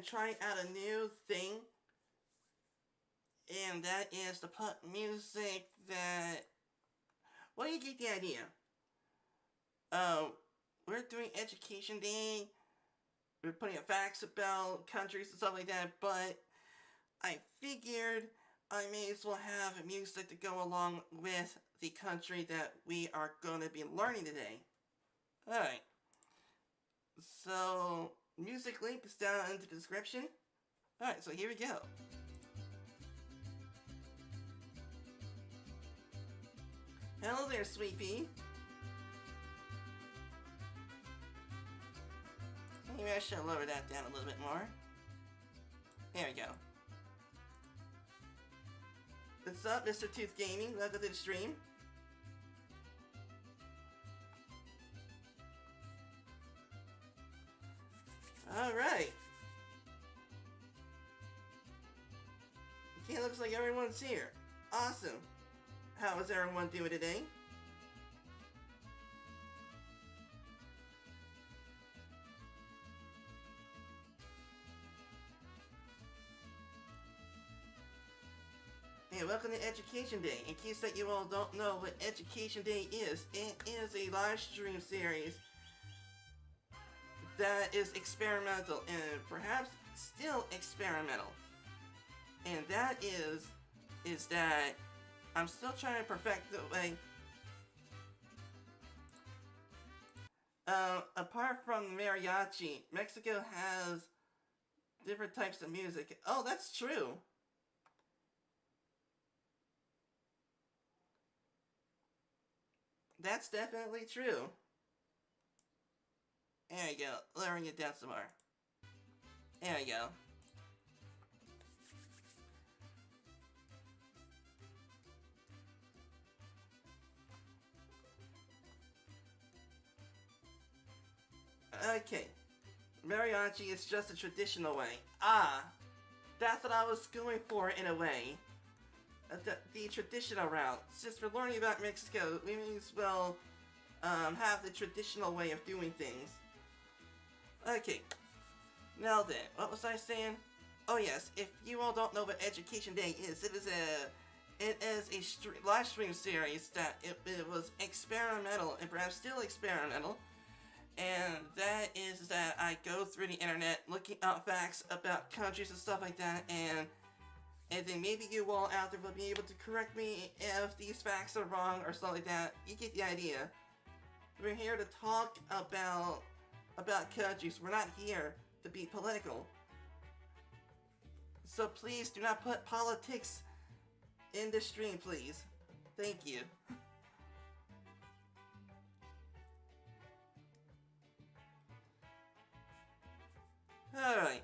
trying out a new thing, and that is to put music that... Well, you get the idea. We're doing Education Day. We're putting up facts about countries and stuff like that, but I figured I may as well have music to go along with the country that we are going to be learning today. Alright. So, music link is down in the description. Alright, so here we go. Hello there, Sweet Pea. Maybe I should lower that down a little bit more. There we go. What's up, Mr. Tooth Gaming? Welcome to the stream. Alright. Okay, looks like everyone's here. Awesome. How is everyone doing today? Hey, welcome to Education Day. In case that you all don't know what Education Day is, it is a live stream series that is experimental and perhaps still experimental. And that is that I'm still trying to perfect the way. Apart from mariachi, Mexico has different types of music. Oh, that's true. That's definitely true. There you go, lowering it down some more. There you go. Okay. Mariachi is just a traditional way. Ah! That's what I was going for in a way. The traditional route. Since we're learning about Mexico, we may as well have the traditional way of doing things. Okay. Now then, what was I saying? Oh yes, if you all don't know what Education Day is, it is a live stream series that it was experimental and perhaps still experimental. And that is that I go through the internet looking up facts about countries and stuff like that, and then maybe you all out there will be able to correct me if these facts are wrong or something like that. You get the idea. We're here to talk about countries. We're not here to be political. So please do not put politics in the stream, please. Thank you. Alright.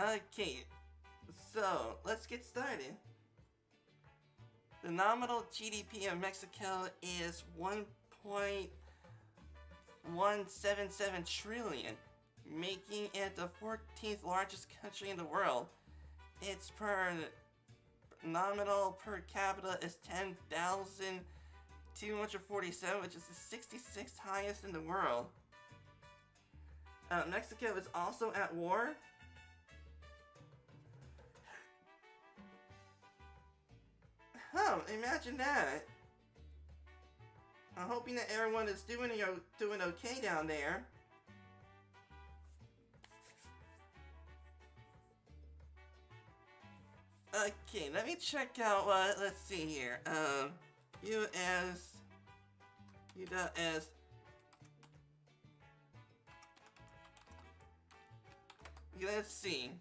Okay, so let's get started. The nominal GDP of Mexico is 1.177 trillion, making it the 14th largest country in the world. Its nominal per capita is 10,247, which is the 66th highest in the world. Mexico is also at war. Oh, imagine that. I'm hoping that everyone is doing okay down there. Okay, let me check out what, let's see here. US. Let's see.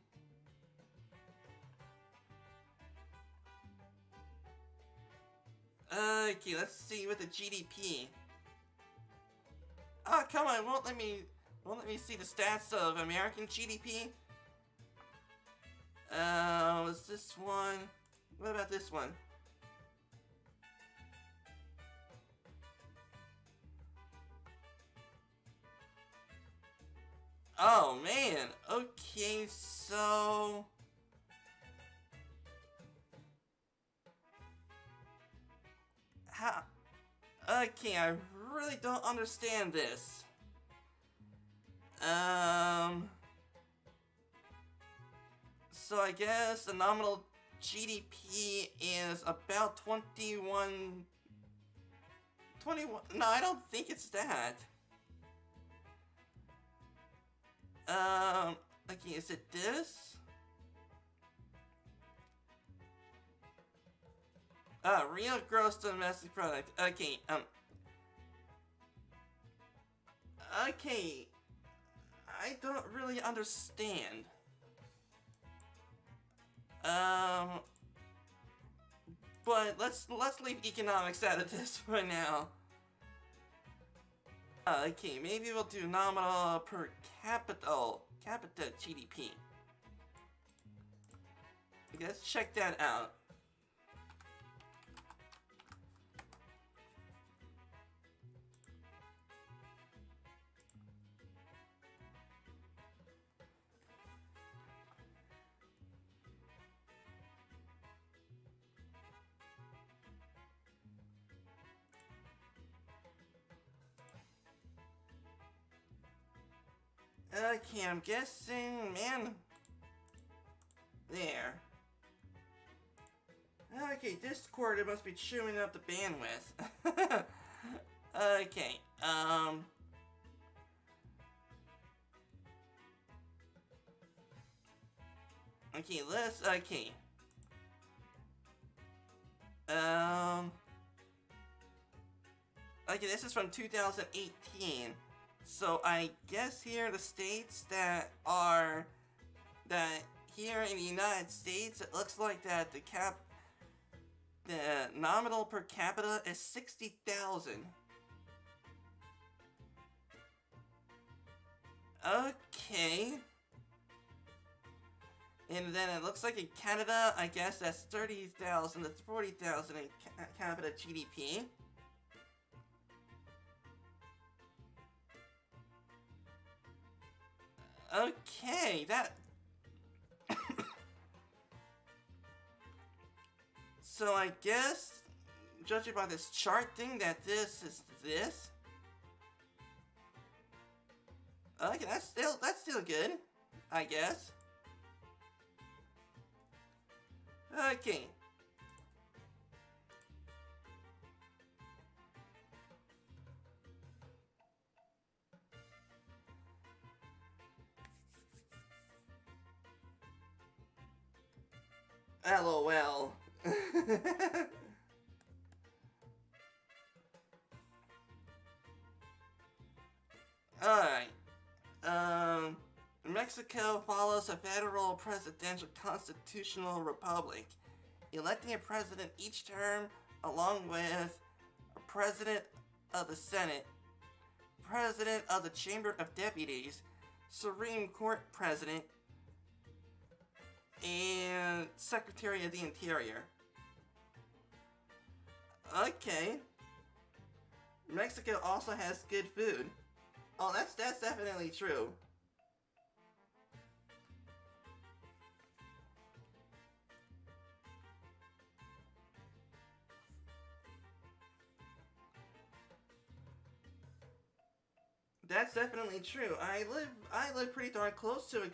Okay, let's see with the GDP. Oh, come on, won't let me see the stats of American GDP. Was this one? What about this one? Oh man, okay, so... How? Okay, I really don't understand this. So I guess the nominal GDP is about 21... No, I don't think it's that. Okay, is it this? Real gross domestic product. Okay, okay. I don't really understand. But let's leave economics out of this for now. Okay, maybe we'll do nominal per capita GDP. Okay, let's check that out. Okay, I'm guessing, man. There. Okay, Discord, it must be chewing up the bandwidth. Okay, okay, okay. Okay, this is from 2018. So I guess here in the states that here in the United States, it looks like that the nominal per capita is 60,000. Okay. And then it looks like in Canada, I guess that's 30,000 to 40,000 in capita GDP. Okay, that... So I guess, judging by this chart thing, that this is this. Okay, that's still good, I guess. Okay. LOL. Alright. Mexico follows a federal presidential constitutional republic, electing a president each term along with a president of the Senate, president of the Chamber of Deputies, Supreme Court president, and Secretary of the Interior. Okay. Mexico also has good food. Oh, that's definitely true. That's definitely true. I live pretty darn close to a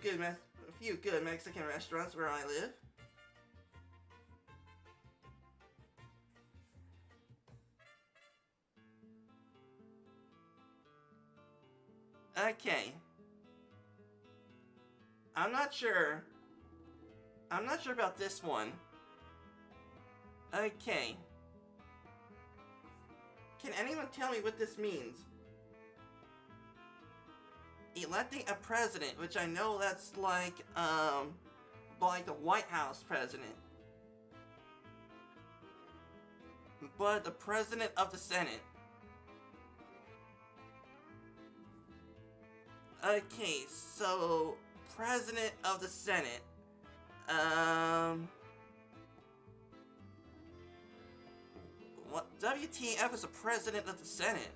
few good Mexican restaurants where I live. Okay. I'm not sure about this one. Okay. Can anyone tell me what this means? Electing a president, which I know that's like the White House president. But the president of the Senate. Okay, so president of the Senate. What? WTF is a president of the Senate?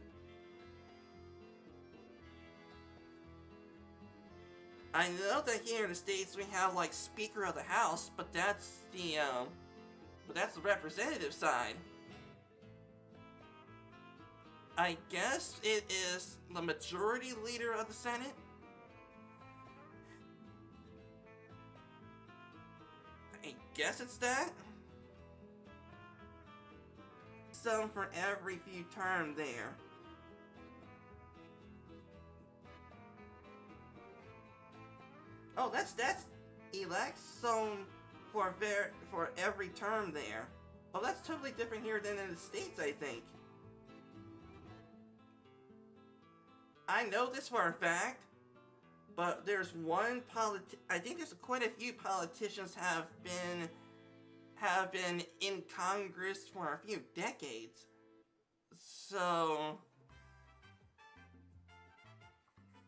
I know that here in the States we have like Speaker of the House, but that's the representative side. I guess it is the majority leader of the Senate? I guess it's that. Some for every few term there. Oh, that's elect some for every term there. Oh, that's totally different here than in the States, I think. I know this for a fact, but there's one I think there's quite a few politicians have been in Congress for a few decades. So,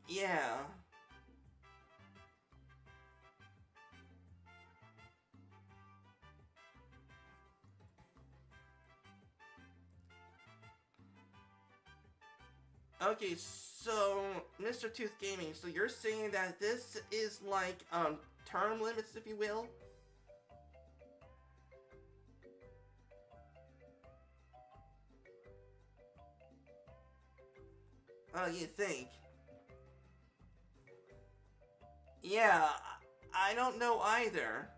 yeah. Okay, so Mr. Tooth Gaming, so you're saying that this is like term limits, if you will? Oh, you think? Yeah, I don't know either.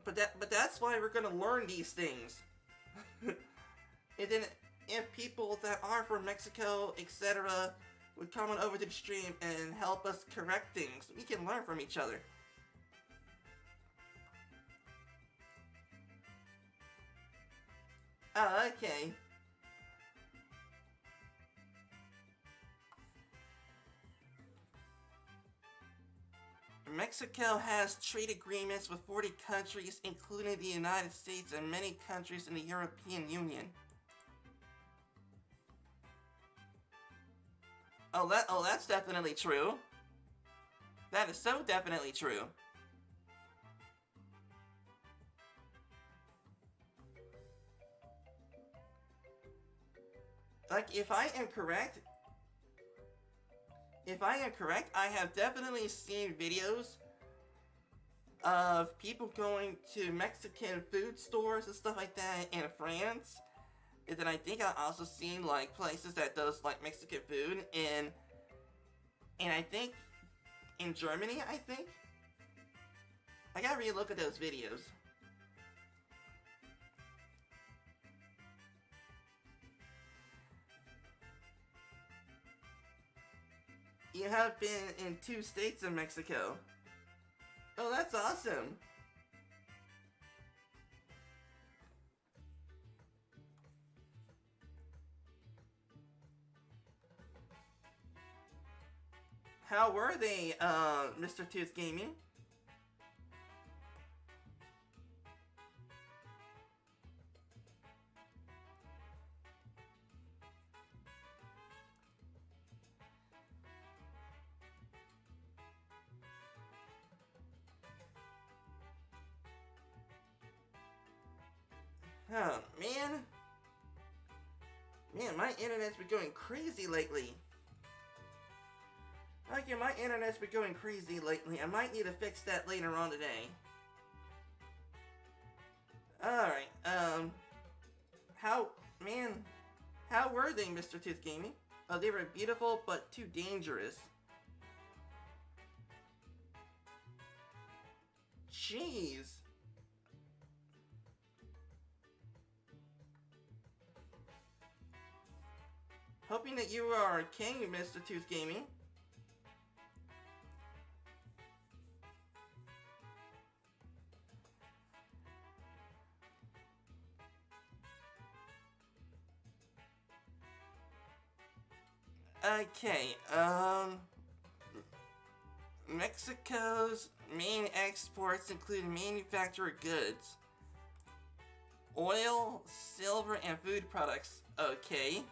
But that's why we're gonna learn these things. And then if people that are from Mexico, etc., would come on over to the stream and help us correct things, we can learn from each other. Oh, okay. Mexico has trade agreements with 40 countries, including the United States and many countries in the European Union. Oh, that's definitely true. That is so definitely true. Like, if I am correct, I have definitely seen videos of people going to Mexican food stores and stuff like that in France. And then I think I've also seen like places that does like Mexican food and I think in Germany, I think. I gotta re-look at those videos. You have been in 2 states in Mexico. Oh, that's awesome. How were they, Mr. Tooth Gaming? Oh, man. Man, my internet's been going crazy lately. Okay, my internet's been going crazy lately. I might need to fix that later on today. Alright, how were they, Mr. Tooth Gaming? Oh, they were beautiful, but too dangerous. Jeez. Hoping that you are king, Mr. Tooth Gaming. Okay, Mexico's main exports include manufactured goods, oil, silver, and food products. Okay.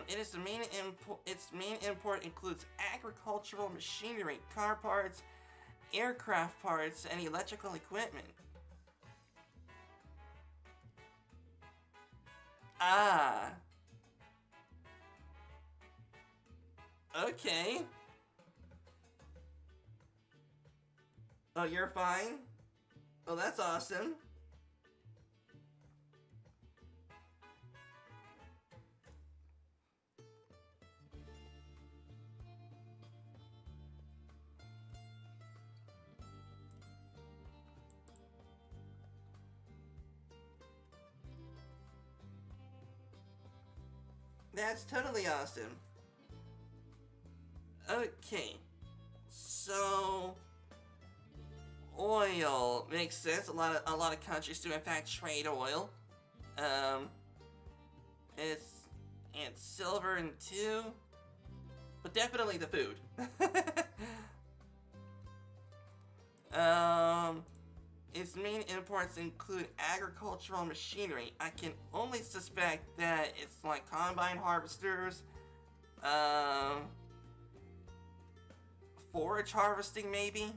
Its main import includes agricultural machinery, car parts, aircraft parts, and electrical equipment. Ah. Okay. Oh, you're fine? Oh, that's awesome. That's totally awesome. Okay, so oil makes sense. A lot of countries do in fact trade oil. Um, it's and silver and too, but definitely the food. um, its main imports include agricultural machinery. I can only suspect that it's like combine harvesters, um, forage harvesting maybe.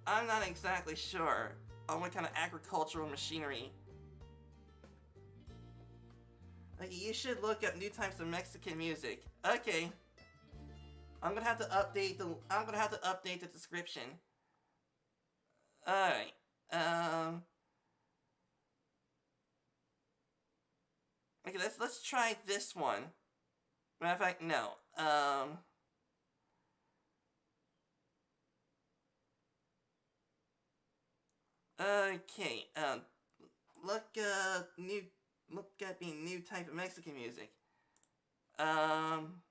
I'm not exactly sure on what kind of agricultural machinery. Like, you should look up new types of Mexican music. Okay, I'm gonna have to update the description. All right. Um. Okay, let's try this one. Matter of fact, no. Okay. Look. New. Look at me. New type of Mexican music. Um.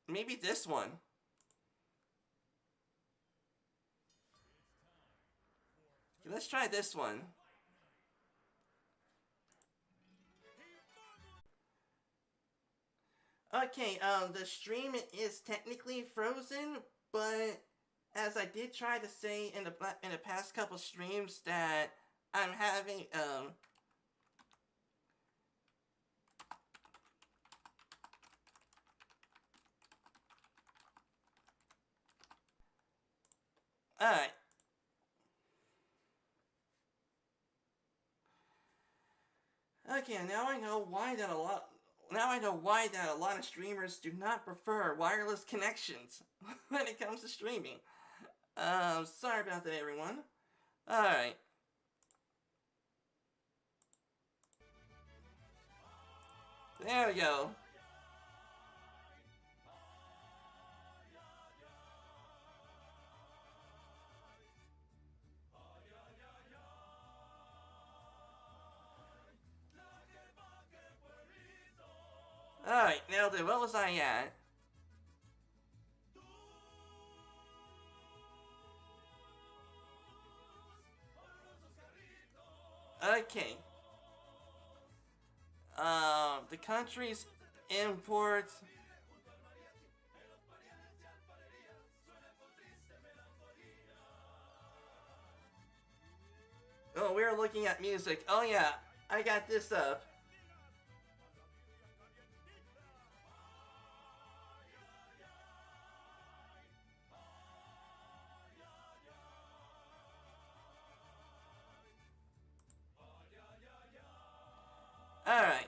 Maybe this one. Okay, let's try this one. Okay, the stream is technically frozen, but as I did try to say in the past couple streams that I'm having alright. Okay, now I know why that a lot of streamers do not prefer wireless connections when it comes to streaming. Sorry about that, everyone. Alright. There we go. Alright, now then, what was I at? Okay. The country's imports. Oh, we're looking at music. Oh yeah, I got this up. Alright.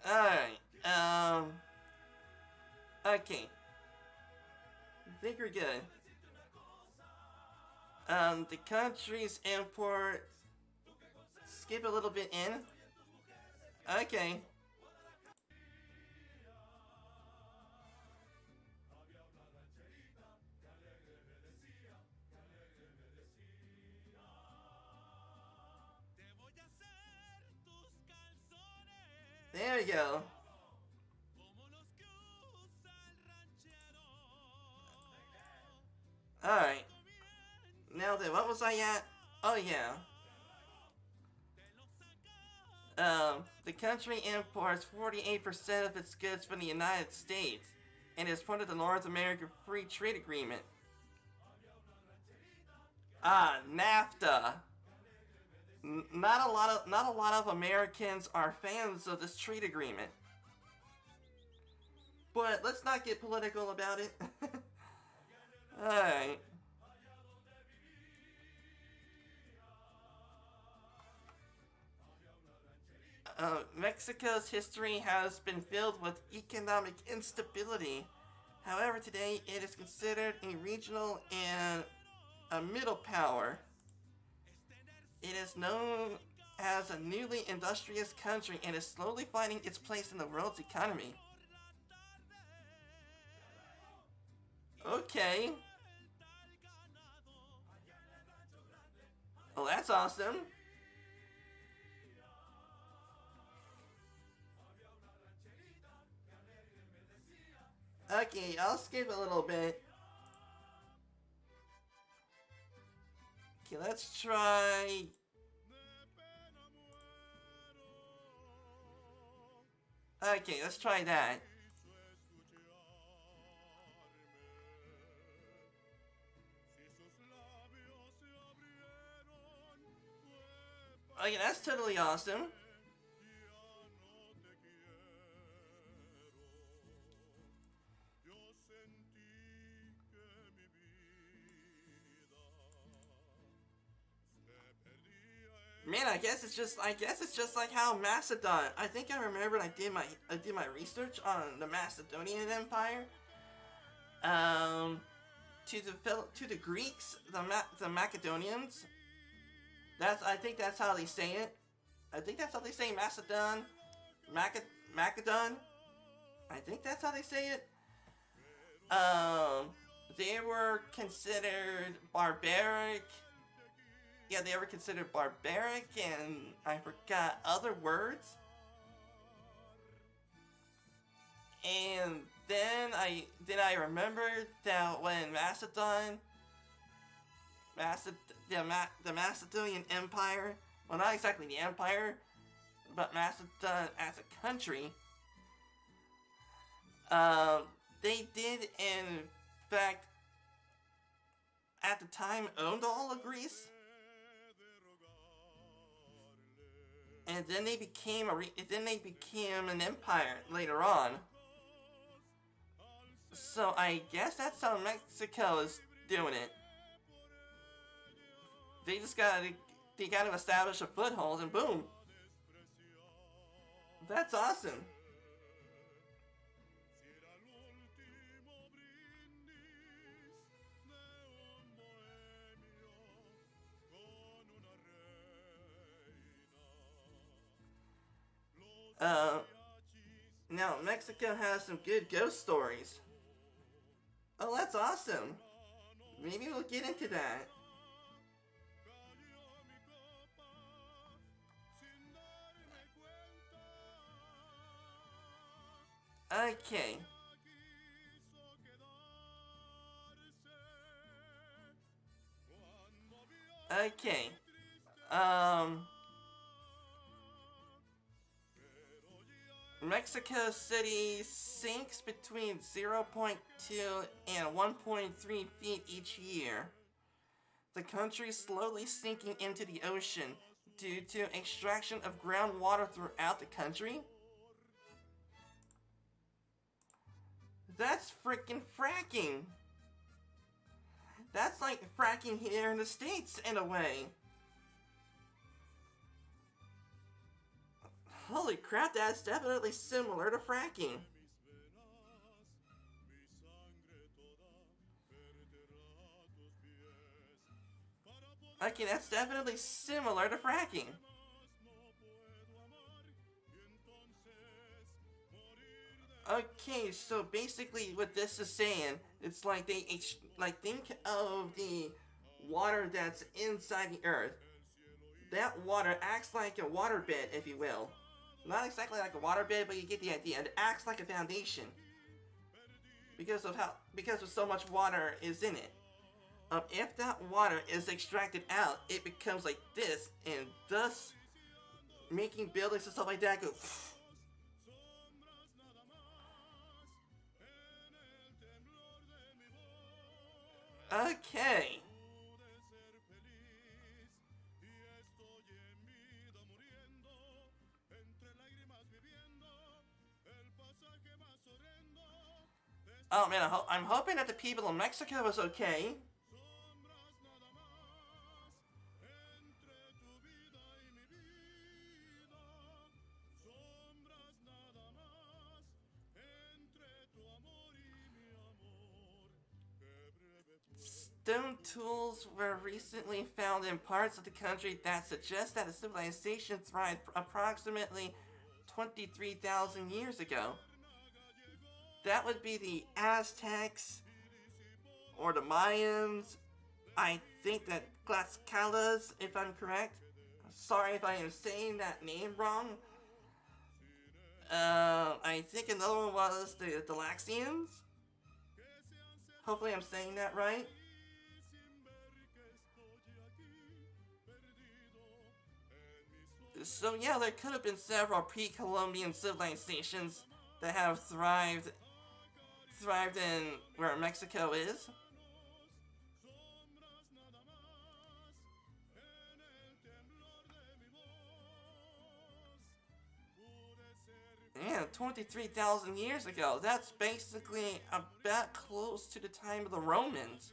Alright. Okay. I think we're good. The country's import. Skip a little bit in. Okay. There we go. Alright. Now then, what was I at? Oh yeah. The country imports 48% of its goods from the United States and is part of the North American Free Trade Agreement. Ah, NAFTA. Not a lot of Americans are fans of this trade agreement. But let's not get political about it. Alright. Mexico's history has been filled with economic instability. However, today it is considered a regional and a middle power. It is known as a newly industrious country and is slowly finding its place in the world's economy. Okay. Well, that's awesome. Okay, I'll skip a little bit. Okay, let's try. Okay, let's try that. Okay, that's totally awesome. Man, I guess it's just like how Macedon. I think I remembered I did my research on the Macedonian Empire. Um, to the Greeks, the Macedonians. I think that's how they say it. I think that's how they say Macedon, Macedon. I think that's how they say it. Um, they were considered barbaric. Yeah, they were considered barbaric, and I forgot other words. And then I remembered that when Maced the Macedonian Empire, well, not exactly the empire, but Macedon as a country, um, they did in fact at the time owned all of Greece, and then they became an empire later on. So I guess that's how Mexico is doing it. They just gotta establish a foothold and boom. That's awesome. Uh, Now Mexico has some good ghost stories. Oh, that's awesome. Maybe we'll get into that. Okay. Okay. Um, Mexico City sinks between 0.2 and 1.3 feet each year. The country is slowly sinking into the ocean due to extraction of groundwater throughout the country. That's freaking fracking. That's like fracking here in the States in a way. Holy crap, that's definitely similar to fracking. Okay, that's definitely similar to fracking. Okay, so basically what this is saying, it's like like think of the water that's inside the earth. That water acts like a waterbed, if you will. Not exactly like a waterbed, but you get the idea. It acts like a foundation because of so much water is in it. If that water is extracted out, it becomes like this, and thus making buildings and stuff like that go. Okay. Oh man, I'm hoping that the people in Mexico is okay. Stone tools were recently found in parts of the country that suggest that a civilization thrived approximately 23,000 years ago. That would be the Aztecs, or the Mayans. I think that Tlaxcalas, if I'm correct. Sorry if I am saying that name wrong. I think another one was the Delaxians. Hopefully I'm saying that right. So yeah, there could have been several pre-Columbian civilizations that have thrived in where Mexico is. Yeah, 23,000 years ago. That's basically about close to the time of the Romans.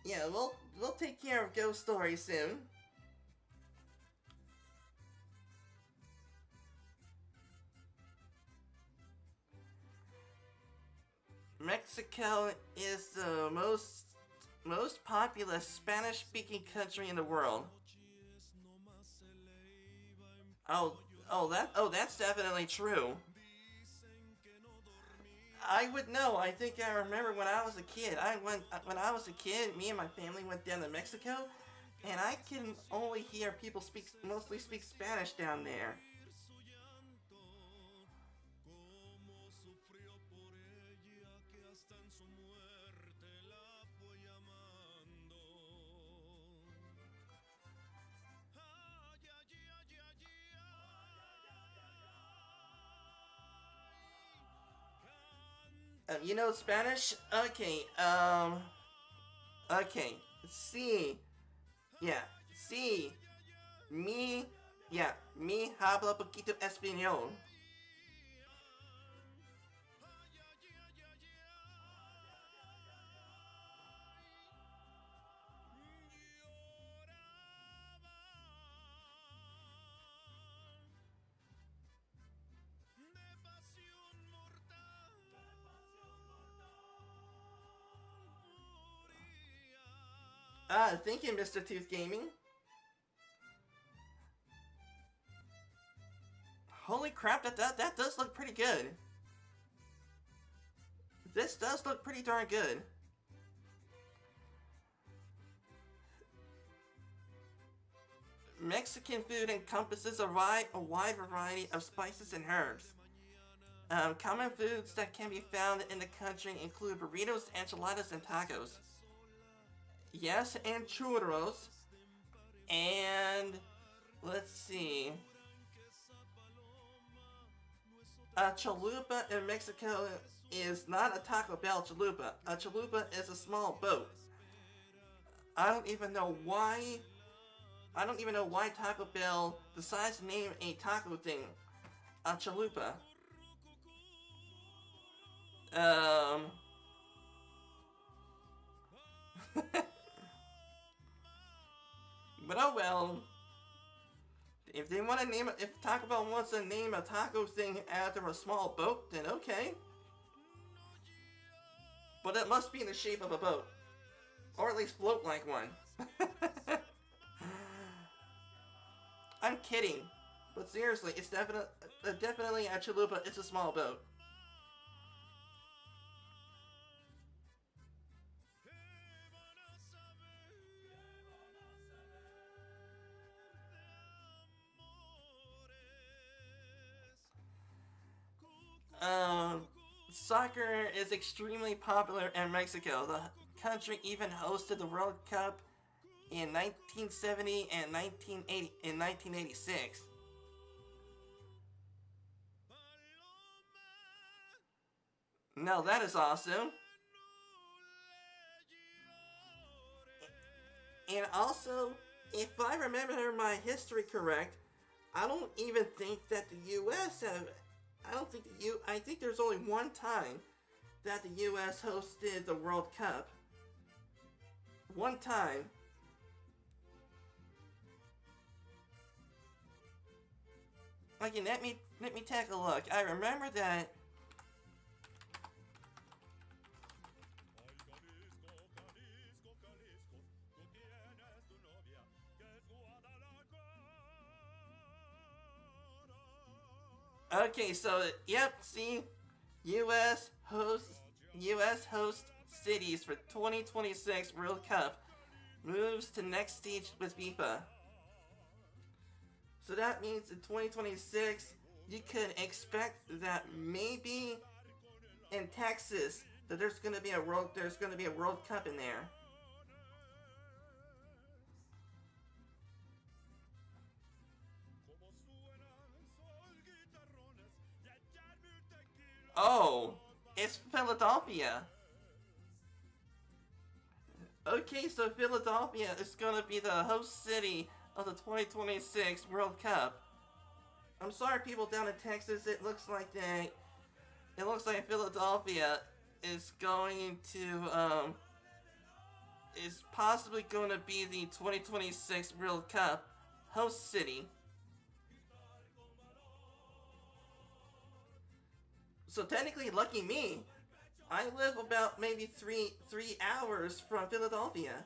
Yeah, we'll take care of ghost stories soon. Mexico is the most populous Spanish-speaking country in the world. Oh, that's definitely true. I would know. I think I remember when I was a kid. When I was a kid. Me and my family went down to Mexico, and I can only hear people mostly speak Spanish down there. You know Spanish? Okay. Okay. Sí. Yeah. Sí. Mi. Yeah. Mi habla poquito español. Thank you, Mr. Tooth Gaming. Holy crap, that does look pretty good. This does look pretty darn good. Mexican food encompasses a wide variety of spices and herbs. Common foods that can be found in the country include burritos, enchiladas, and tacos. Yes, and churros. And let's see. A chalupa in Mexico is not a Taco Bell chalupa. A chalupa is a small boat. I don't even know why. I don't even know why Taco Bell decides to name a taco thing a chalupa. But oh well. If they want to name it, if Taco Bell wants to name a taco thing after a small boat, then okay. But it must be in the shape of a boat. Or at least float like one. I'm kidding. But seriously, it's definitely a chalupa. It's a small boat. Soccer is extremely popular in Mexico. The country even hosted the World Cup in 1970 and 1986. Now that is awesome. And also, if I remember my history correct, I don't even think that the U.S. have. I think there's only one time that the U.S. hosted the World Cup. One time. Okay, let me take a look. I remember that. Okay, so yep, see, U.S. host cities for 2026 World Cup moves to next stage with FIFA. So that means in 2026 you could expect that maybe in Texas that there's gonna be a World Cup in there. Oh, it's Philadelphia. Okay, so Philadelphia is gonna be the host city of the 2026 World Cup. I'm sorry, people down in Texas. It looks like Philadelphia is going to is possibly going to be the 2026 World Cup host city. So technically, lucky me, I live about maybe three hours from Philadelphia.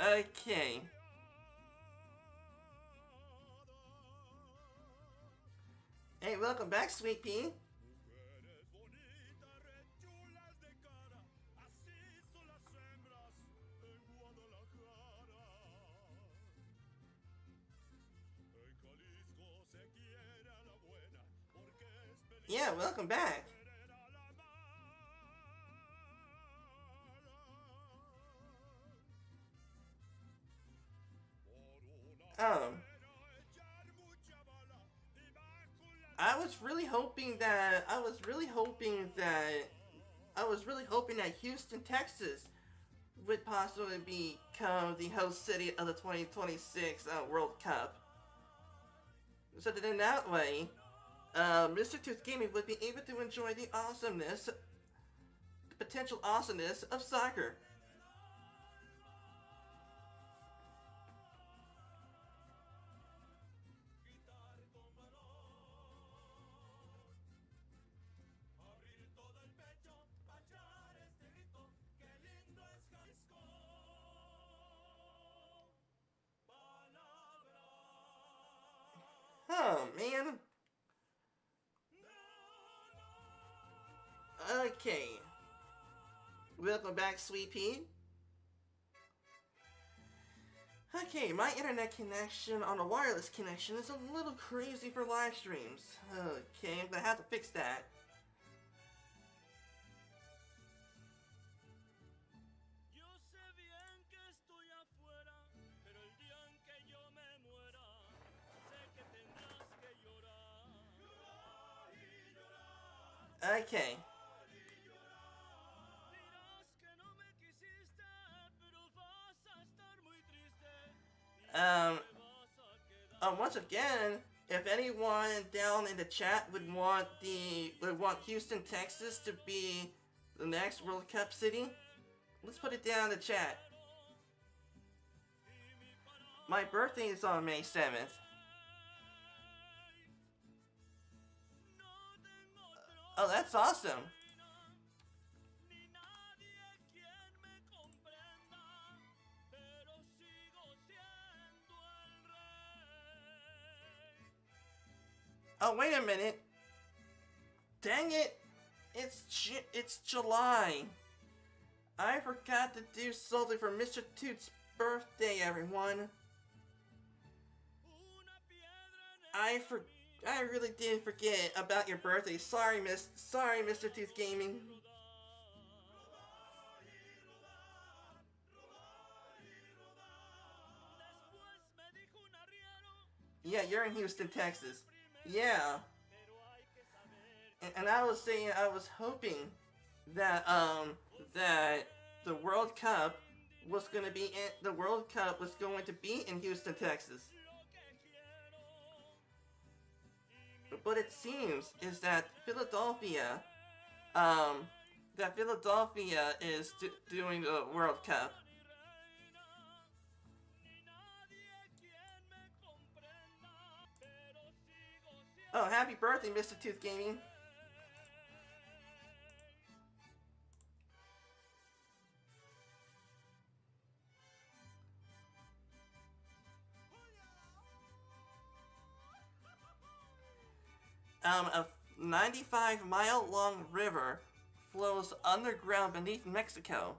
Okay. Hey, welcome back, Sweet Pea. Yeah, welcome back. Um, I was really hoping that Houston, Texas would possibly become the host city of the 2026 World Cup. So that in that way, Mr. Tooth Gaming would be able to enjoy the potential awesomeness of soccer. Oh man. Okay. Welcome back, Sweet Pea. Okay, my internet connection on a wireless connection is a little crazy for live streams. Okay, I'm gonna have to fix that. Okay. Um, once again, if anyone down in the chat would want Houston, Texas to be the next World Cup city, let's put it down in the chat. My birthday is on May 7th. Oh, that's awesome. Oh, wait a minute. Dang it. It's July. I forgot to do something for Mr. Toot's birthday, everyone. I really did forget about your birthday. Sorry, Mr. Tooth Gaming. Yeah, you're in Houston, Texas. Yeah. And I was saying I was hoping that that the World Cup was going to be in the World Cup was going to be in Houston, Texas. But it seems is um, that Philadelphia is doing the World Cup. Oh, happy birthday, Mr. Tooth Gaming. A 95-mile-long river flows underground beneath Mexico.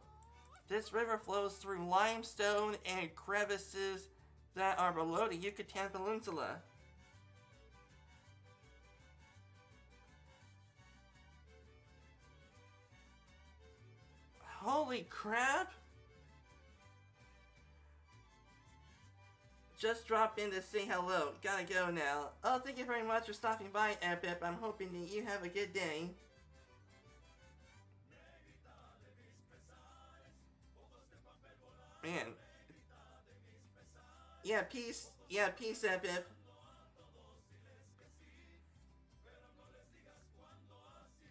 This river flows through limestone and crevices that are below the Yucatan Peninsula. Holy crap! Just dropped in to say hello. Gotta go now. Oh, thank you very much for stopping by, Epip. I'm hoping that you have a good day. Man. Yeah, peace. Yeah, peace, Epip.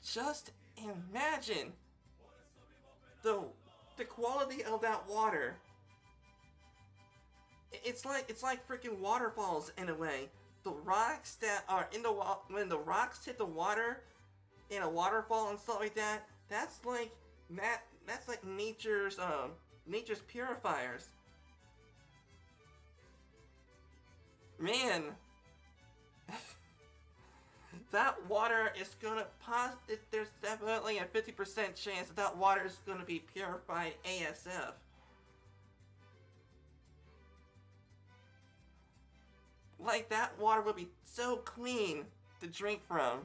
Just imagine the the quality of that water. It's like freaking waterfalls in a way. The rocks that are in the when the rocks hit the water in a waterfall and stuff like that. That's like nature's purifiers. Man, that water is gonna there's definitely a 50% chance that water is gonna be purified ASF. Like, that water will be so clean to drink from.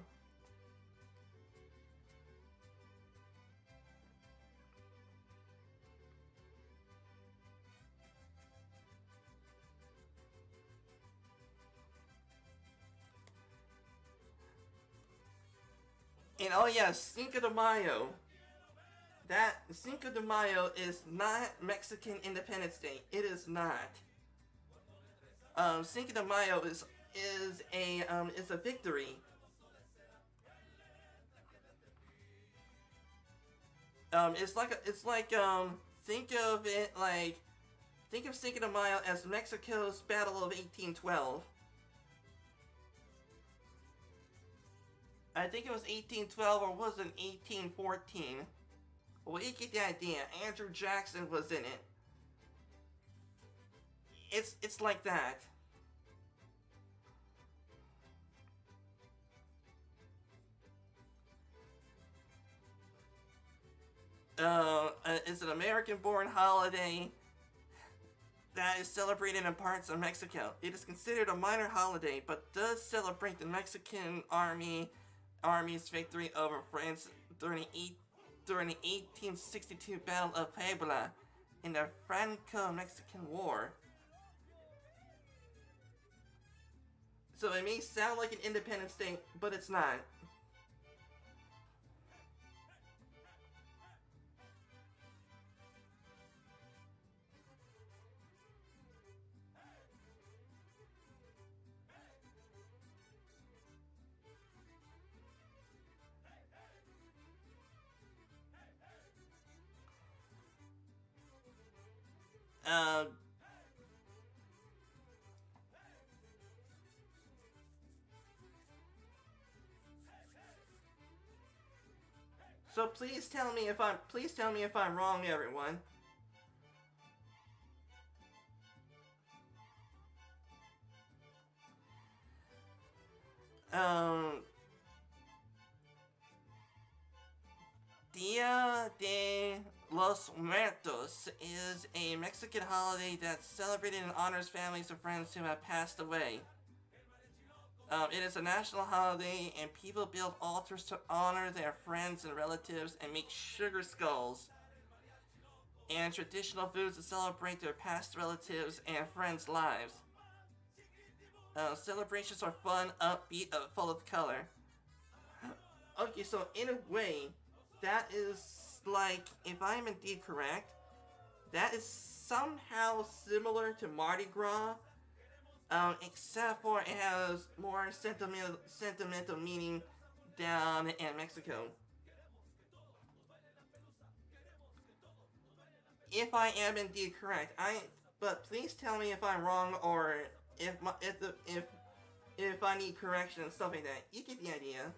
And oh yeah, Cinco de Mayo. That Cinco de Mayo is not Mexican Independence Day. It is not. Cinco de Mayo is a victory. Think of it like think of Cinco de Mayo as Mexico's Battle of 1812. I think it was 1812 or was it 1814? Well, you get the idea. Andrew Jackson was in it. It's like that. It's an American-born holiday that is celebrated in parts of Mexico. It is considered a minor holiday, but does celebrate the Mexican Army's victory over France during the 1862 Battle of Puebla in the Franco-Mexican War. So it may sound like an Independence Day, but it's not. Uh, so please tell me if I'm wrong, everyone. Um, Dia de los Muertos is a Mexican holiday that's celebrated and honors families and friends who have passed away. It is a national holiday, and people build altars to honor their friends and relatives and make sugar skulls and traditional foods to celebrate their past relatives and friends' lives. Celebrations are fun, upbeat, full of color. Okay, so in a way, that is like, if I'm indeed correct, that is somehow similar to Mardi Gras, except for it has more sentimental meaning down in Mexico. If I am indeed correct, but please tell me if I'm wrong or if I need correction and stuff like that. You get the idea.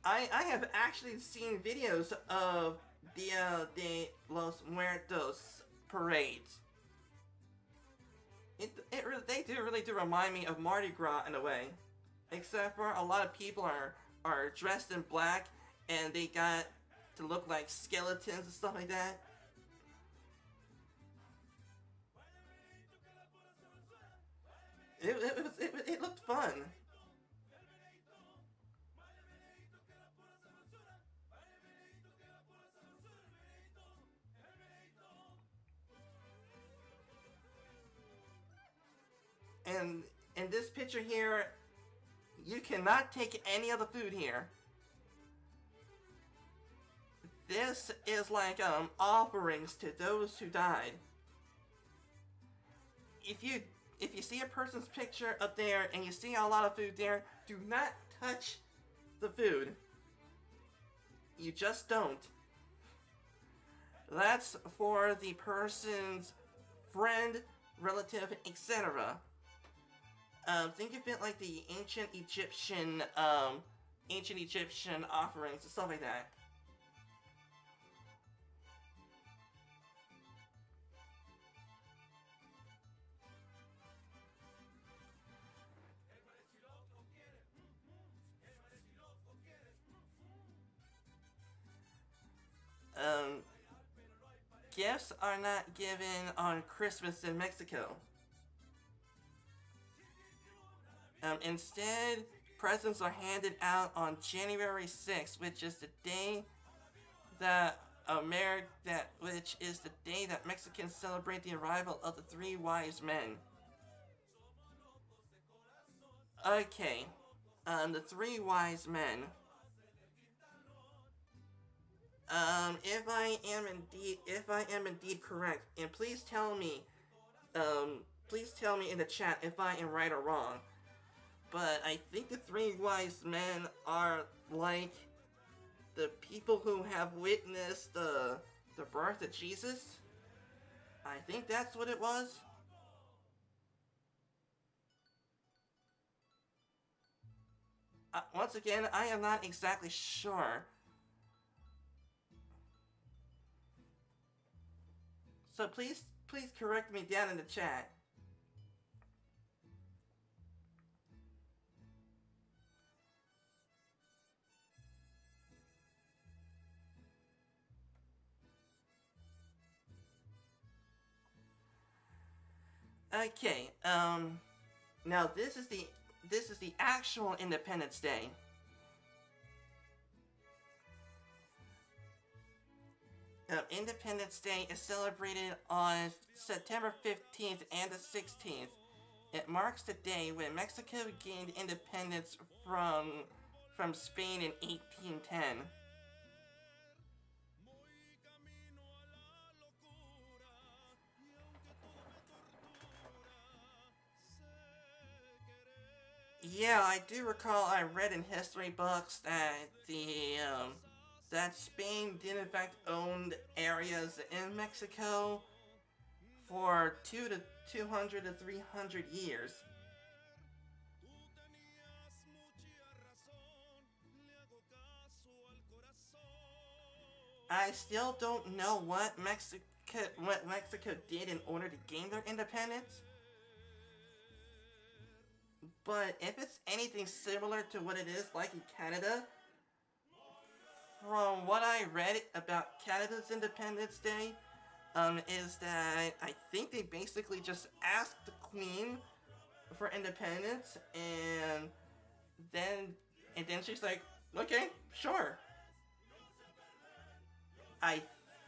I have actually seen videos of Dia de los Muertos parades. They really do remind me of Mardi Gras in a way, except for a lot of people are dressed in black and they got to look like skeletons and stuff like that. It looked fun. And in this picture here, you cannot take any of the food here. This is like offerings to those who died. If you see a person's picture up there and you see a lot of food there, do not touch the food. You just don't. That's for the person's friend, relative, etc. Think of it like the ancient Egyptian offerings and stuff like that. Gifts are not given on Christmas in Mexico. Instead, presents are handed out on January 6th, which is the day that Mexicans celebrate the arrival of the three wise men. Okay, the three wise men. If I am indeed correct, and please tell me in the chat if I am right or wrong. But I think the three wise men are like the people who have witnessed the birth of Jesus. I think that's what it was. Once again, I am not exactly sure. So please correct me down in the chat. Okay, now this is the actual Independence Day. Independence Day is celebrated on September 15th and the 16th. It marks the day when Mexico gained independence from Spain in 1810. Yeah, I do recall I read in history books that that Spain did in fact own areas in Mexico for 200 to 300 years. I still don't know what Mexico did in order to gain their independence. But if it's anything similar to what it is like in Canada, from what I read about Canada's Independence Day, is that I think they basically just asked the Queen for independence, and then she's like, okay, sure. I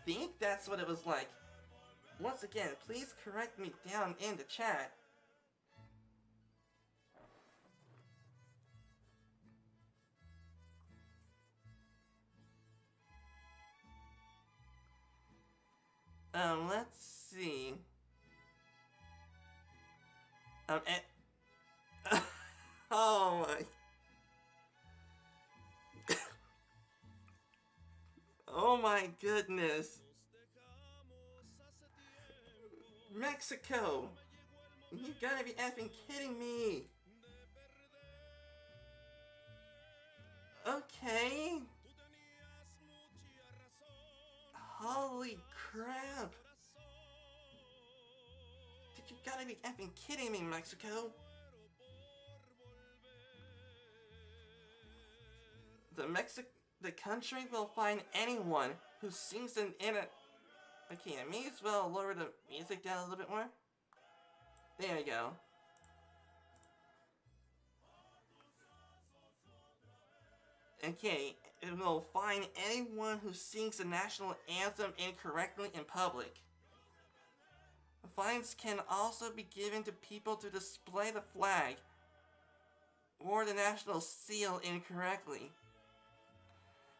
think that's what it was like. Once again, please correct me down in the chat. Let's see. And, oh my. Oh my goodness. Mexico! You gotta be effing kidding me! Okay. Holy crap. Did you gotta be effing kidding me, Mexico? The country will find anyone who sings in a... Okay, I may as well lower the music down a little bit more. There we go. Okay, it will fine anyone who sings the national anthem incorrectly in public. Fines can also be given to people to display the flag or the national seal incorrectly.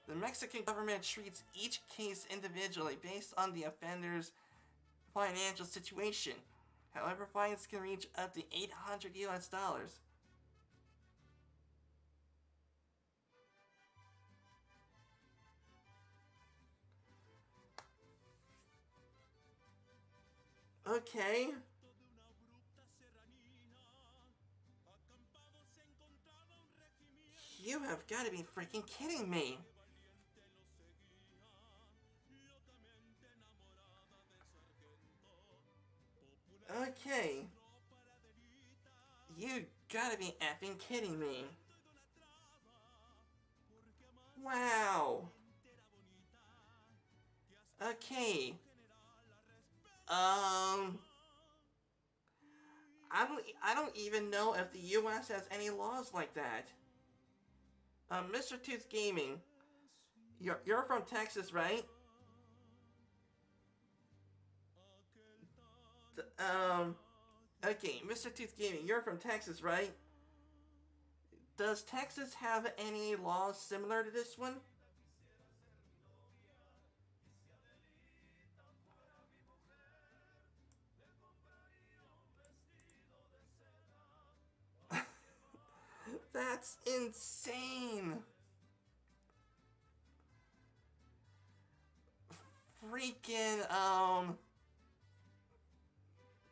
The Mexican government treats each case individually based on the offender's financial situation. However, fines can reach up to $800. Okay. You have got to be freaking kidding me. Okay. You gotta be effing kidding me. Wow. Okay. I don't even know if the US has any laws like that. Mr. Tooth Gaming, you're from Texas, right? Okay, Mr. Tooth Gaming, you're from Texas, right? Does Texas have any laws similar to this one? That's insane. Freaking,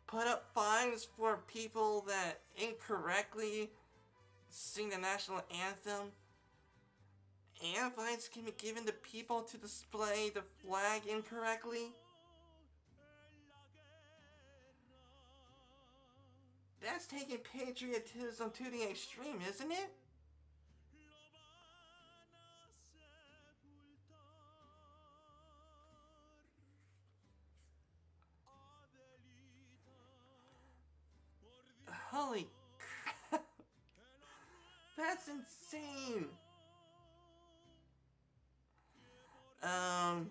put up fines for people that incorrectly sing the national anthem, and fines can be given to people to display the flag incorrectly. That's taking patriotism to the extreme, isn't it? Holy crap. That's insane. Um...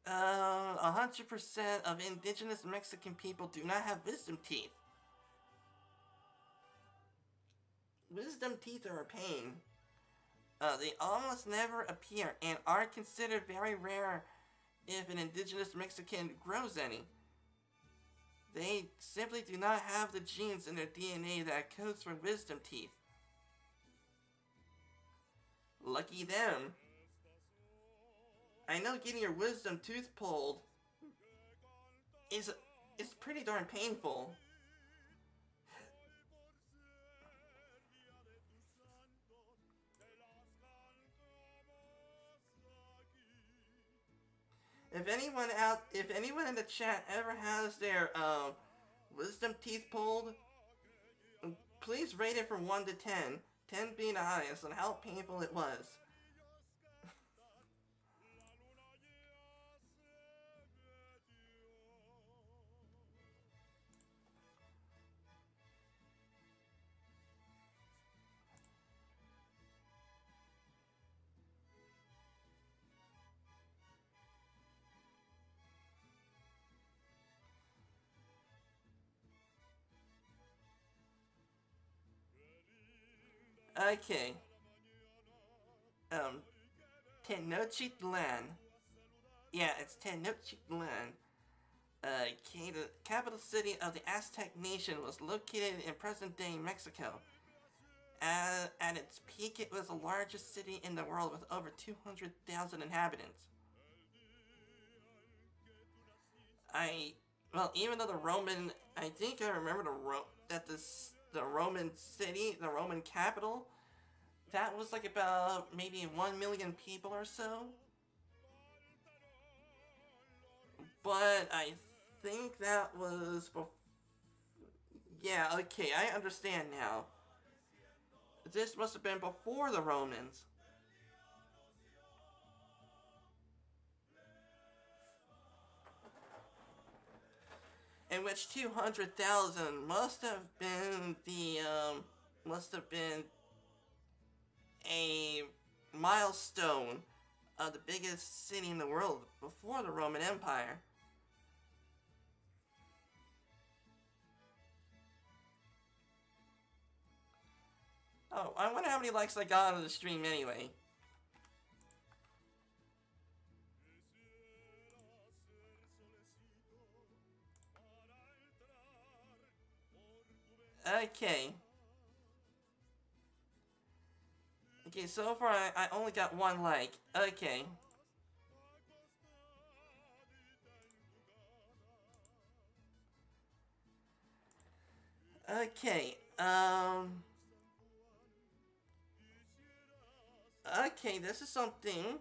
100% of indigenous Mexican people do not have wisdom teeth. Wisdom teeth are a pain. They almost never appear and are considered very rare if an indigenous Mexican grows any. They simply do not have the genes in their DNA that codes for wisdom teeth. Lucky them. I know getting your wisdom tooth pulled is pretty darn painful. If anyone in the chat ever has their wisdom teeth pulled, please rate it from 1 to 10. 10 being the highest on how painful it was. Okay. um, Tenochtitlan. Yeah, it's Tenochtitlan. The capital city of the Aztec nation was located in present-day Mexico. At its peak, it was the largest city in the world with over 200,000 inhabitants. I even though I think I remember that the Roman city, the Roman capital, that was like about maybe 1 million people or so. But I think that was yeah, okay, I understand now. This must have been before the Romans. In which 200,000 must have been a milestone of the biggest city in the world before the Roman Empire. Oh, I wonder how many likes I got on the stream anyway. Okay. Okay, so far I only got 1 like. Okay. Okay, okay, this is something.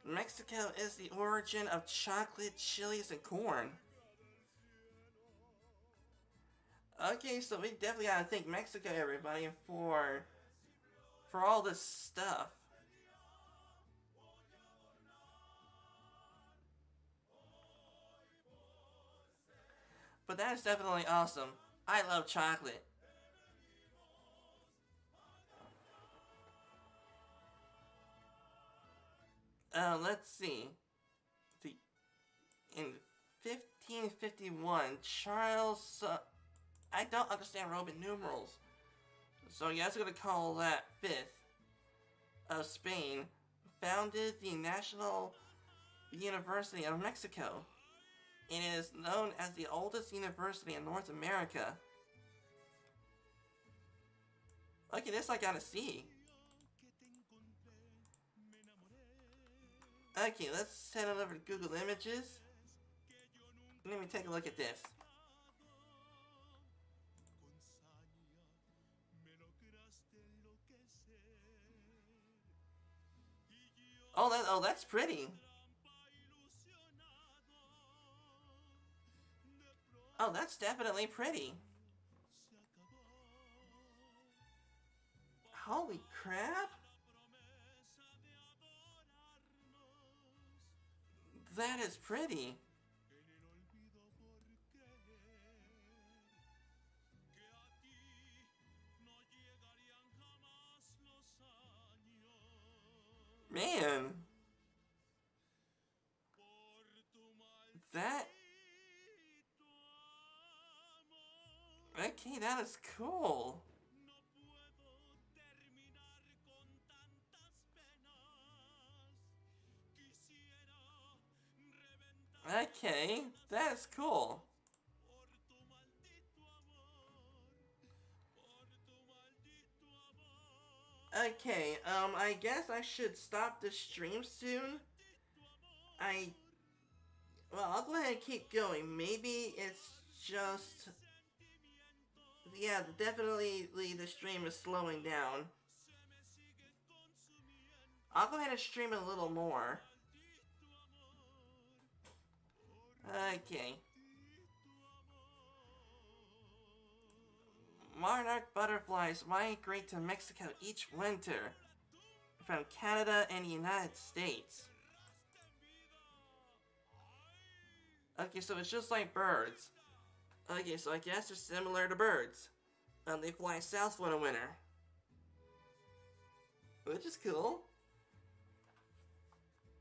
Mexico is the origin of chocolate, chilies, and corn. Okay, so we definitely gotta thank Mexico, everybody, for all this stuff. But that is definitely awesome. I love chocolate. Let's see. The in 1551, Charles. I don't understand Roman numerals, so you guys are gonna call that fifth of Spain. Founded the National University of Mexico. It is known as the oldest university in North America. Okay, this I gotta see. Okay, let's head on over to Google Images. Let me take a look at this. Oh, that's pretty. Oh, that's definitely pretty. Holy crap! That is pretty. Man. That... Okay, that is cool. Okay, that is cool. Okay, I guess I should stop the stream soon. I'll go ahead and keep going. Maybe it's just... Yeah, definitely the stream is slowing down. I'll go ahead and stream a little more. Okay. Monarch butterflies migrate to Mexico each winter from Canada and the United States. Okay, so it's just like birds. Okay, so I guess they're similar to birds. They fly south for the winter. Which is cool.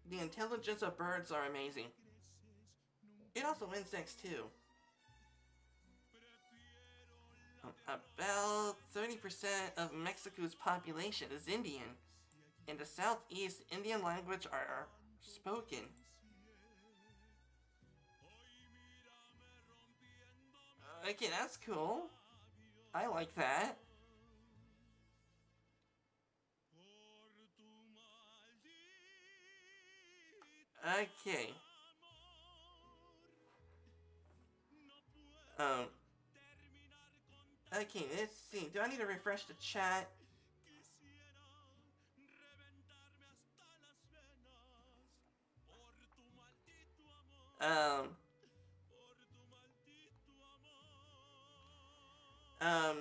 The intelligence of birds are amazing. And also insects too. About 30% of Mexico's population is Indian. In the southeast, Indian language are spoken. Okay, that's cool. I like that. Okay. Um. Okay, let's see. Do I need to refresh the chat? Um.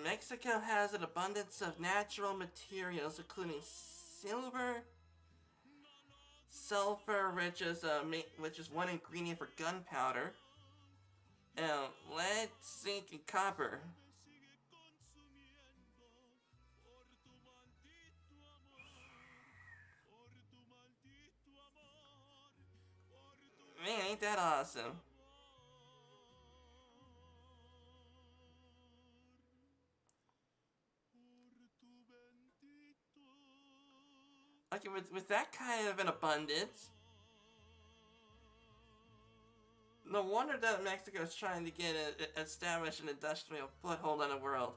Mexico has an abundance of natural materials, including silver, sulfur, which is one ingredient for gunpowder, lead, zinc, and copper. Man, ain't that awesome? Okay, with that kind of an abundance, no wonder that Mexico is trying to establish an industrial foothold in the world.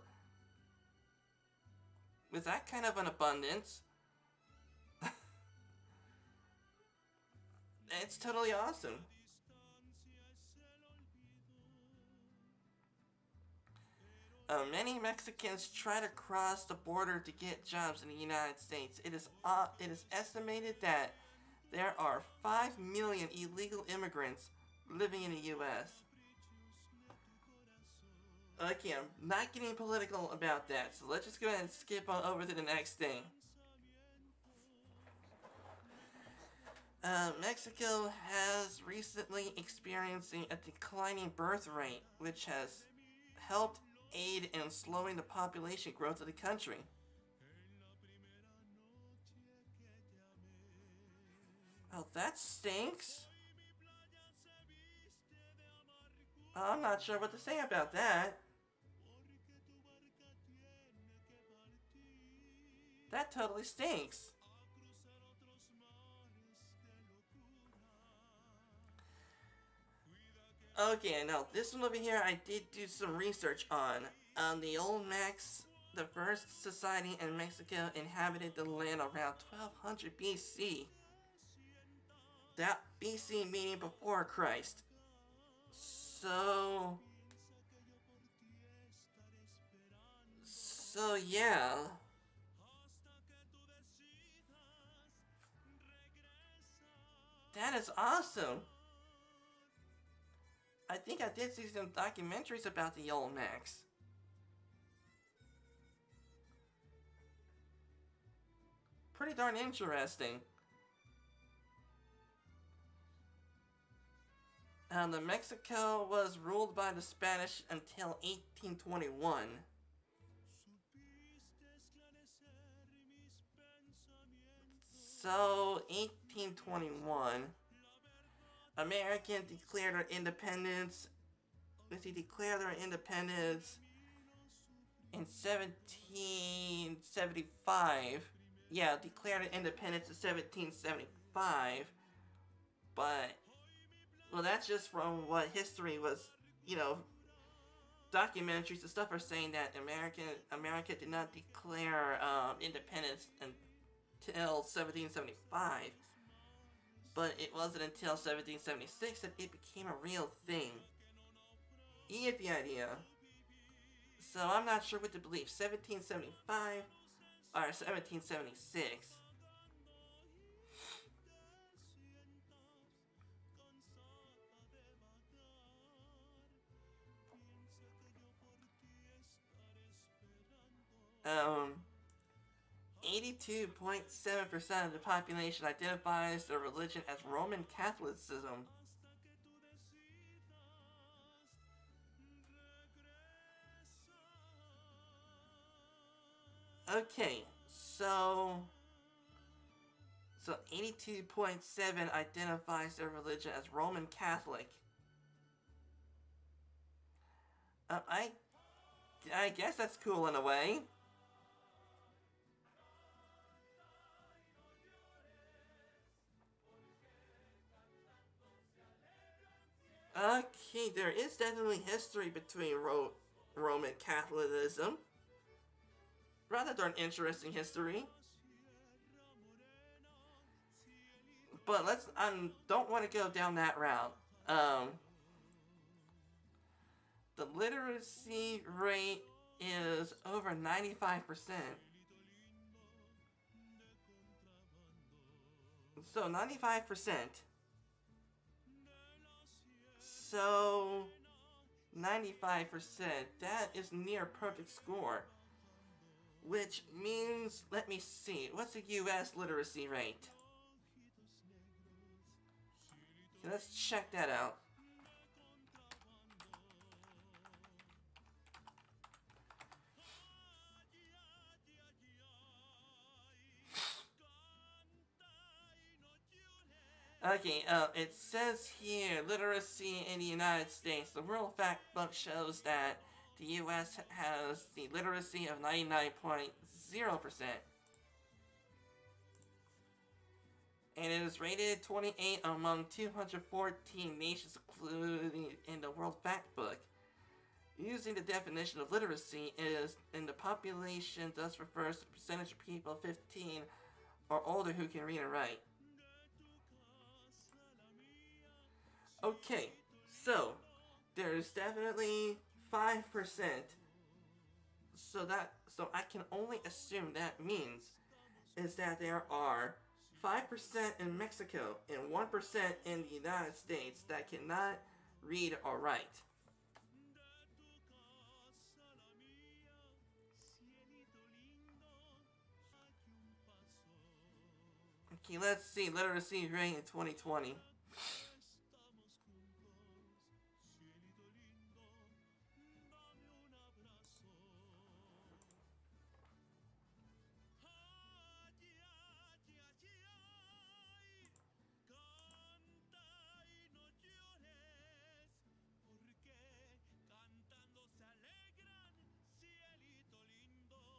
With that kind of an abundance, it's totally awesome. Many Mexicans try to cross the border to get jobs in the United States. It is estimated that there are 5 million illegal immigrants living in the U.S. Okay, I'm not getting political about that, so let's just go ahead and skip on over to the next thing. Mexico has recently experiencing a declining birth rate, which has helped aid in slowing the population growth of the country. Oh, that stinks. I'm not sure what to say about that. That totally stinks. Okay, now this one over here I did do some research on. The Olmecs, the first society in Mexico, inhabited the land around 1200 BC. That BC meaning before Christ. So yeah. That is awesome. I think I did see some documentaries about the Olmecs. Pretty darn interesting. The Mexico was ruled by the Spanish until 1821. So, 1821, American declared their independence. They declared their independence in 1775. Yeah, declared their independence in 1775. But, well, that's just from what history was, documentaries and stuff are saying that America did not declare independence until 1775, but it wasn't until 1776 that it became a real thing. You get the idea. So I'm not sure what to believe, 1775 or 1776. Um, 82.7% of the population identifies their religion as Roman Catholicism. Okay, so 82.7 identifies their religion as Roman Catholic. I I guess that's cool in a way. Okay, there is definitely history between Roman Catholicism. Rather darn interesting history. But let's don't want to go down that route. Um, the literacy rate is over 95%. So 95%. So 95%. That is near perfect score. Which means, let me see, what's the US literacy rate? Okay, let's check that out. Okay, it says here, literacy in the United States. The World Factbook shows that the US has the literacy of 99.0%. And it is rated 28 among 214 nations included in the World Factbook. Using the definition of literacy is in the population thus refers to the percentage of people 15 or older who can read and write. Okay, so there's definitely 5%. So I can only assume that means is that there are 5% in Mexico and 1% in the United States that cannot read or write. Okay, let's see literacy rate in 2020.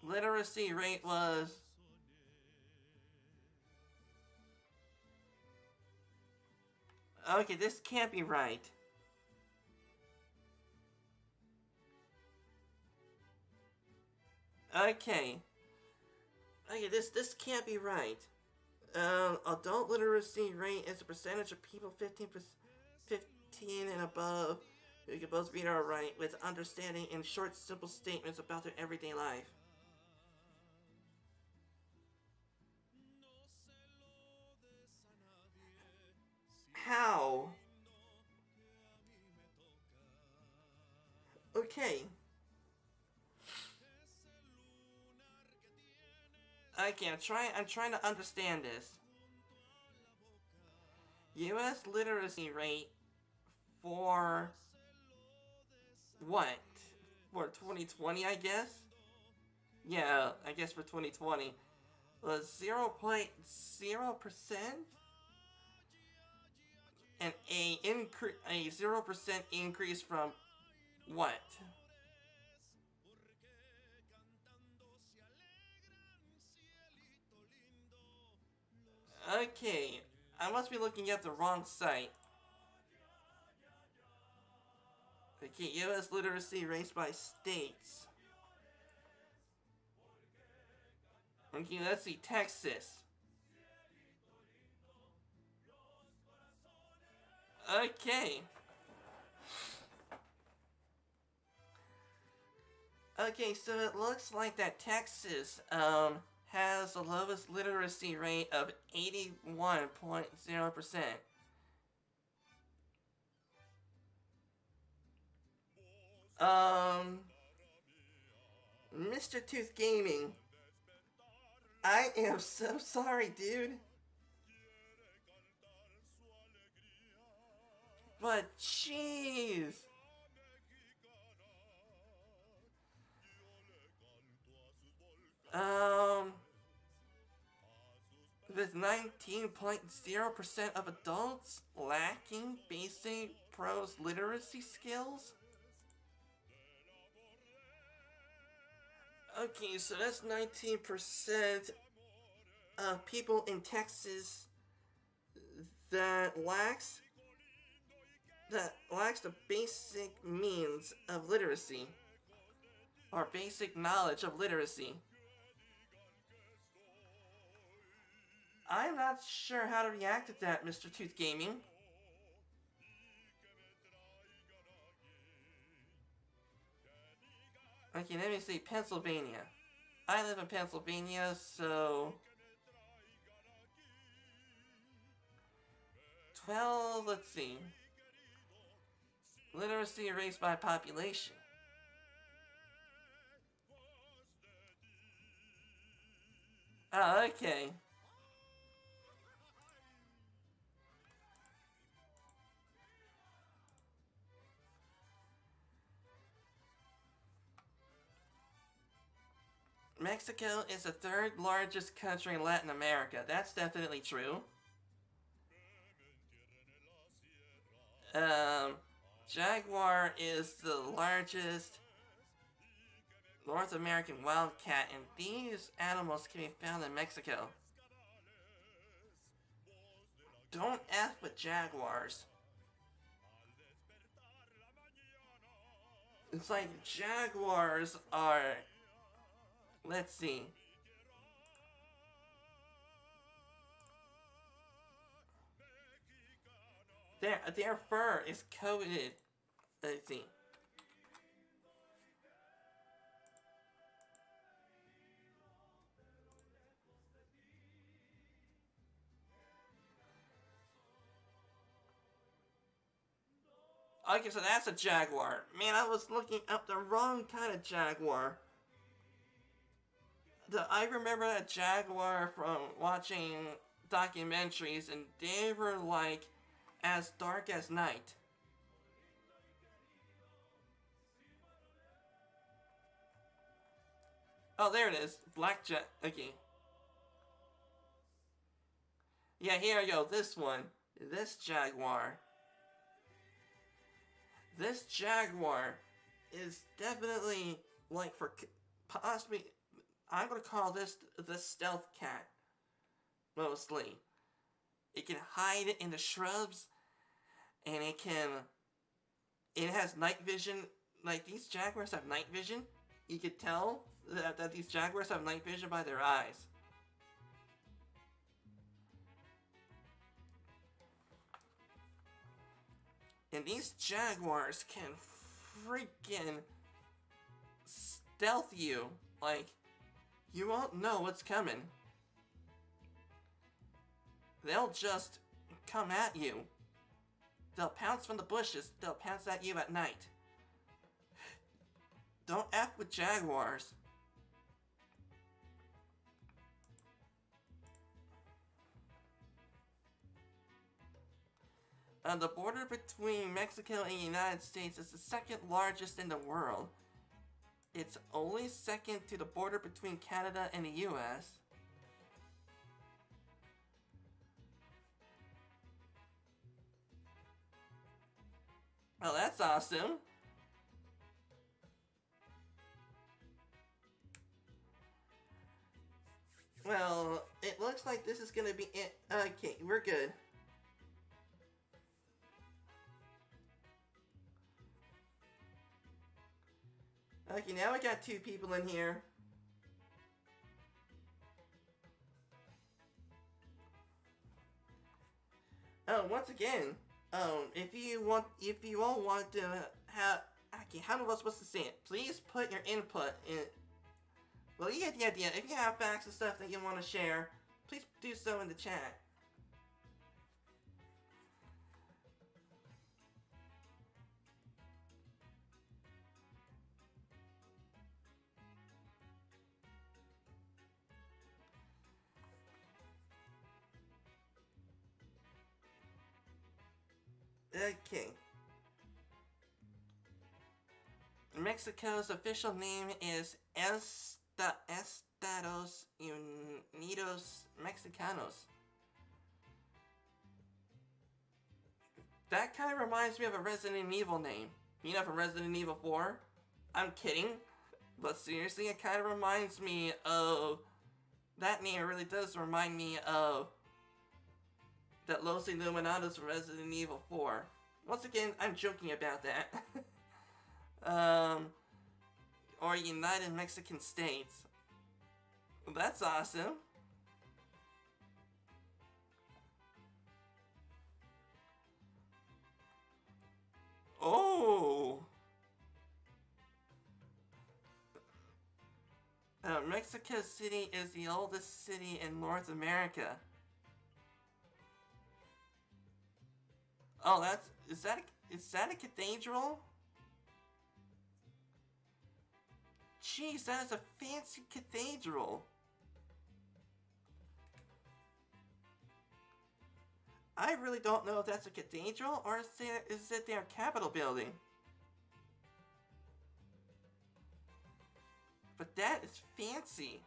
Literacy rate was okay, this can't be right. Okay. Okay, this can't be right. Adult literacy rate is a percentage of people 15 and above who can both read or write with understanding in short, simple statements about their everyday life. How? Okay. Okay, I'm trying to understand this. U.S. literacy rate for what? For 2020, I guess? Yeah, I guess for 2020 was 0.0%, and a 0% increase from what? Okay, I must be looking at the wrong site. Okay, U.S. literacy rates by states. Okay, let's see, Texas. Okay. Okay, so it looks like that Texas has the lowest literacy rate of 81.0%. Um, Mr. Tooth Gaming, I am so sorry, dude. But jeez. Um, with 19.0% of adults lacking basic prose literacy skills? Okay, so that's 19% of people in Texas that lacks the basic means of literacy or basic knowledge of literacy. I'm not sure how to react to that, Mr. Tooth Gaming. Okay, let me see. Pennsylvania. I live in Pennsylvania, so 12, let's see. Literacy raised by population. Oh, okay. Mexico is the third largest country in Latin America. That's definitely true. Um, Jaguar is the largest North American wildcat, and these animals can be found in Mexico. Don't F with jaguars. It's like jaguars are. Let's see. Their fur is coated. Let's see. Okay, so that's a jaguar. Man, I was looking up the wrong kind of jaguar. I remember that jaguar from watching documentaries, and they were like as dark as night. Oh, there it is. Black jet. Okay. Yeah, here you go. This one. This jaguar. This jaguar is definitely like for possibly. I'm gonna call this the stealth cat. Mostly. It can hide in the shrubs, and it has night vision. Like, these jaguars have night vision. You could tell that these jaguars have night vision by their eyes. And these jaguars can freaking stealth you. Like, you won't know what's coming. They'll just come at you. They'll pounce from the bushes. They'll pounce at you at night. Don't F with jaguars. The border between Mexico and the United States is the second largest in the world. It's only second to the border between Canada and the US. Well, that's awesome. Well, it looks like this is gonna be it. Okay, we're good. Okay, now we got two people in here. Oh, once again, if you all want to have, okay, how am I supposed to say it? Please put your input in. Well, you get the idea. If you have facts and stuff that you want to share, please do so in the chat. Okay. Mexico's official name is Estados Unidos Mexicanos. That kind of reminds me of a Resident Evil name. You know, from Resident Evil 4? I'm kidding. But seriously, it kind of reminds me of... That name really does remind me of that Los Illuminados from Resident Evil 4. Once again, I'm joking about that. Or United Mexican States. That's awesome. Oh! Mexico City is the oldest city in North America. Oh, is that a cathedral? Jeez, that is a fancy cathedral. I really don't know if that's a cathedral or is it their Capitol building. But that is fancy.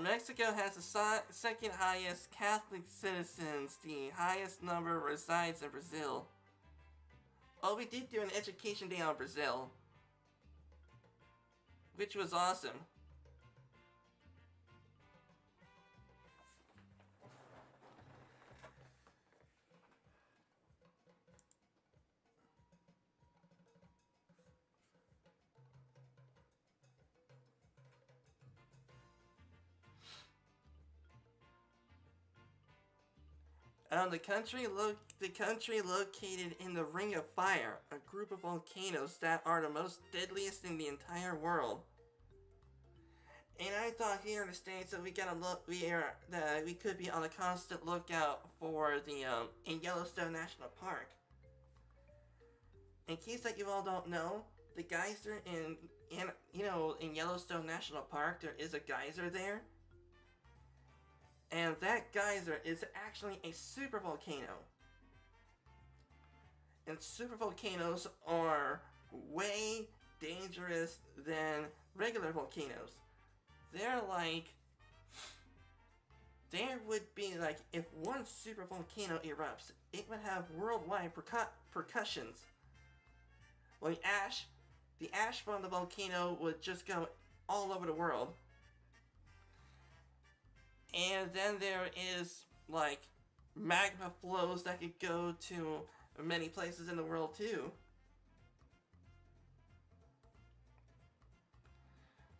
Mexico has the second highest Catholic citizens. The highest number resides in Brazil. Oh, we did do an education day on Brazil, which was awesome. The country located in the Ring of Fire, a group of volcanoes that are the most deadliest in the entire world. And I thought here in the States that we could be on a constant lookout for the in Yellowstone National Park. In case that you all don't know, the geyser in Yellowstone National Park, there is a geyser there. And that geyser is actually a supervolcano. And supervolcanoes are way dangerous than regular volcanoes. There would be like, if one supervolcano erupts, it would have worldwide percussions. Like the ash from the volcano would just go all over the world. And then there is, like, magma flows that could go to many places in the world, too.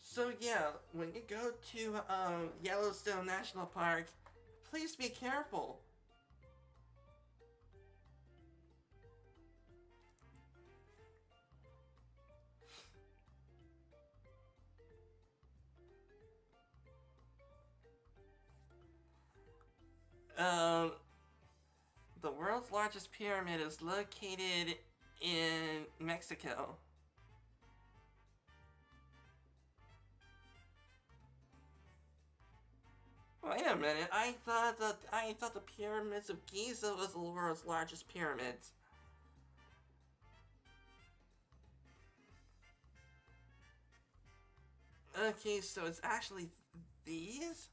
So, yeah, when you go to Yellowstone National Park, please be careful. The world's largest pyramid is located in Mexico. Wait a minute, I thought the pyramids of Giza was the world's largest pyramids. Okay, so it's actually these?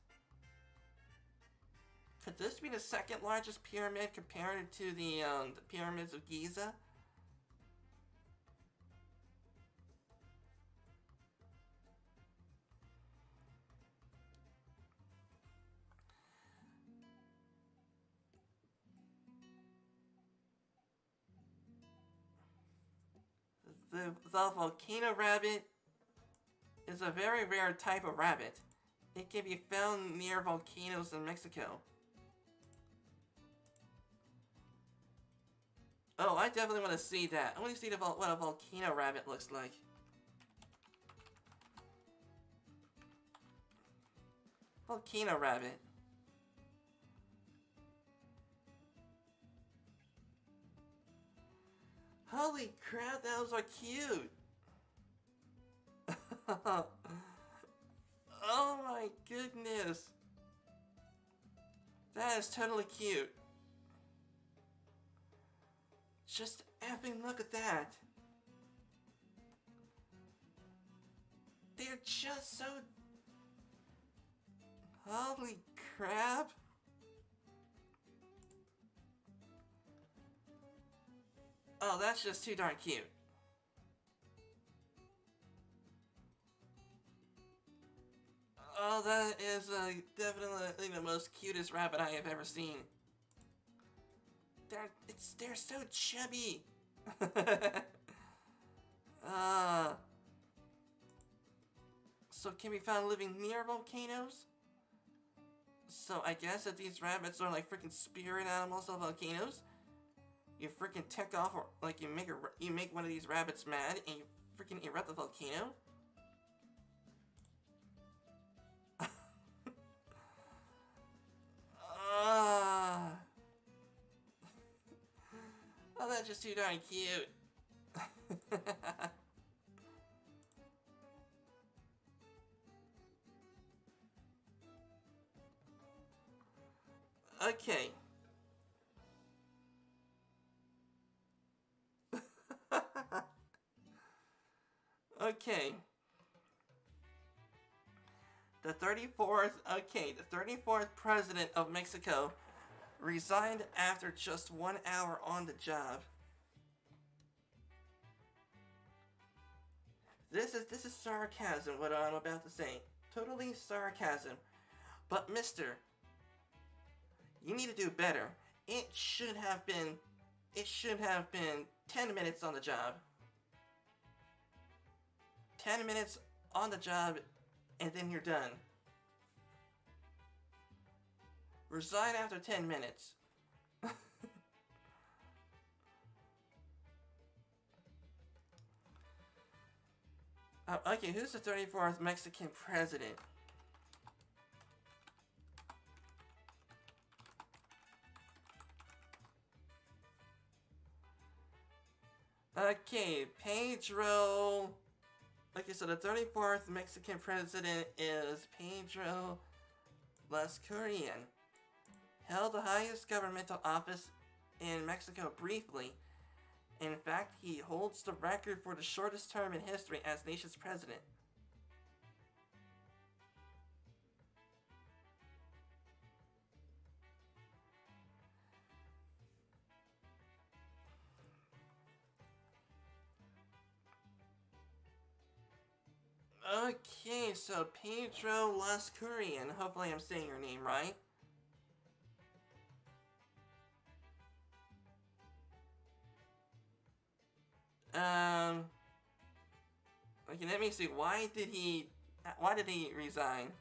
Could this be the second largest pyramid compared to the pyramids of Giza? The volcano rabbit is a very rare type of rabbit. It can be found near volcanoes in Mexico. Oh, I definitely want to see that. I want to see what a volcano rabbit looks like. Volcano rabbit. Holy crap, those are cute! Oh my goodness! That is totally cute. Just effing look at that. They're just so... Holy crap. Oh, that's just too darn cute. Oh, that is definitely the most cutest rabbit I have ever seen. They're so chubby. uh, so can be found living near volcanoes? So I guess that these rabbits are like freaking spirit animals of volcanoes. You freaking tick off, or like you make one of these rabbits mad, and you freaking erupt the volcano. uh, oh, that's just too darn cute. Okay. Okay. The 34th president of Mexico resigned after just 1 hour on the job. This is sarcasm, what I'm about to say. Totally sarcasm. But mister, you need to do better. It should have been 10 minutes on the job. 10 minutes on the job, and then you're done. Resign after 10 minutes. Okay, who's the 34th Mexican president? Okay, Pedro. Okay, so the 34th Mexican president is Pedro Lascurian. Held the highest governmental office in Mexico briefly. In fact, he holds the record for the shortest term in history as nation's president. Okay, so Pedro Lascurian. Hopefully I'm saying your name right. Okay, let me see. Why did he resign?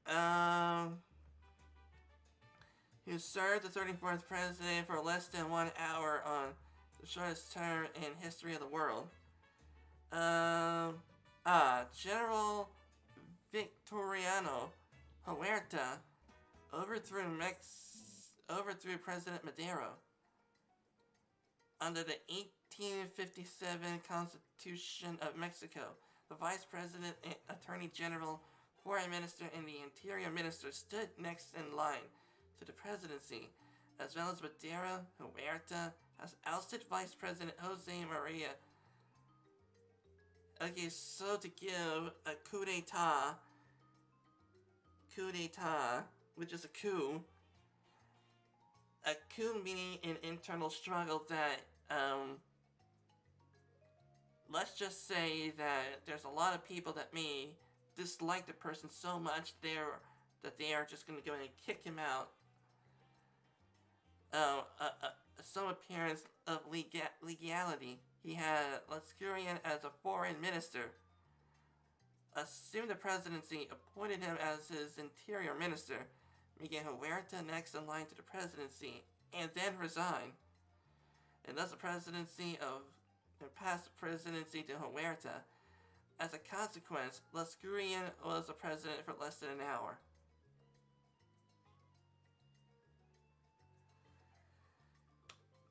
Um, he served the 34th president for less than 1 hour on the shortest term in history of the world. General Victoriano Huerta overthrew President Madero. Under the 1857 Constitution of Mexico, the Vice President, Attorney General, Foreign Minister, and the Interior Minister stood next in line to the presidency. As well as Madero, Huerta has ousted Vice President Jose Maria. Okay, so to give a coup d'etat, which is a coup meaning an internal struggle that, let's just say that there's a lot of people that may dislike the person so much that they are just going to go and kick him out. Some appearance of legality. He had Lascurian as a foreign minister, assumed the presidency, appointed him as his interior minister, making Huerta next in line to the presidency, and then resigned. And thus the presidency passed the presidency to Huerta. As a consequence, Lascurian was the president for less than an hour.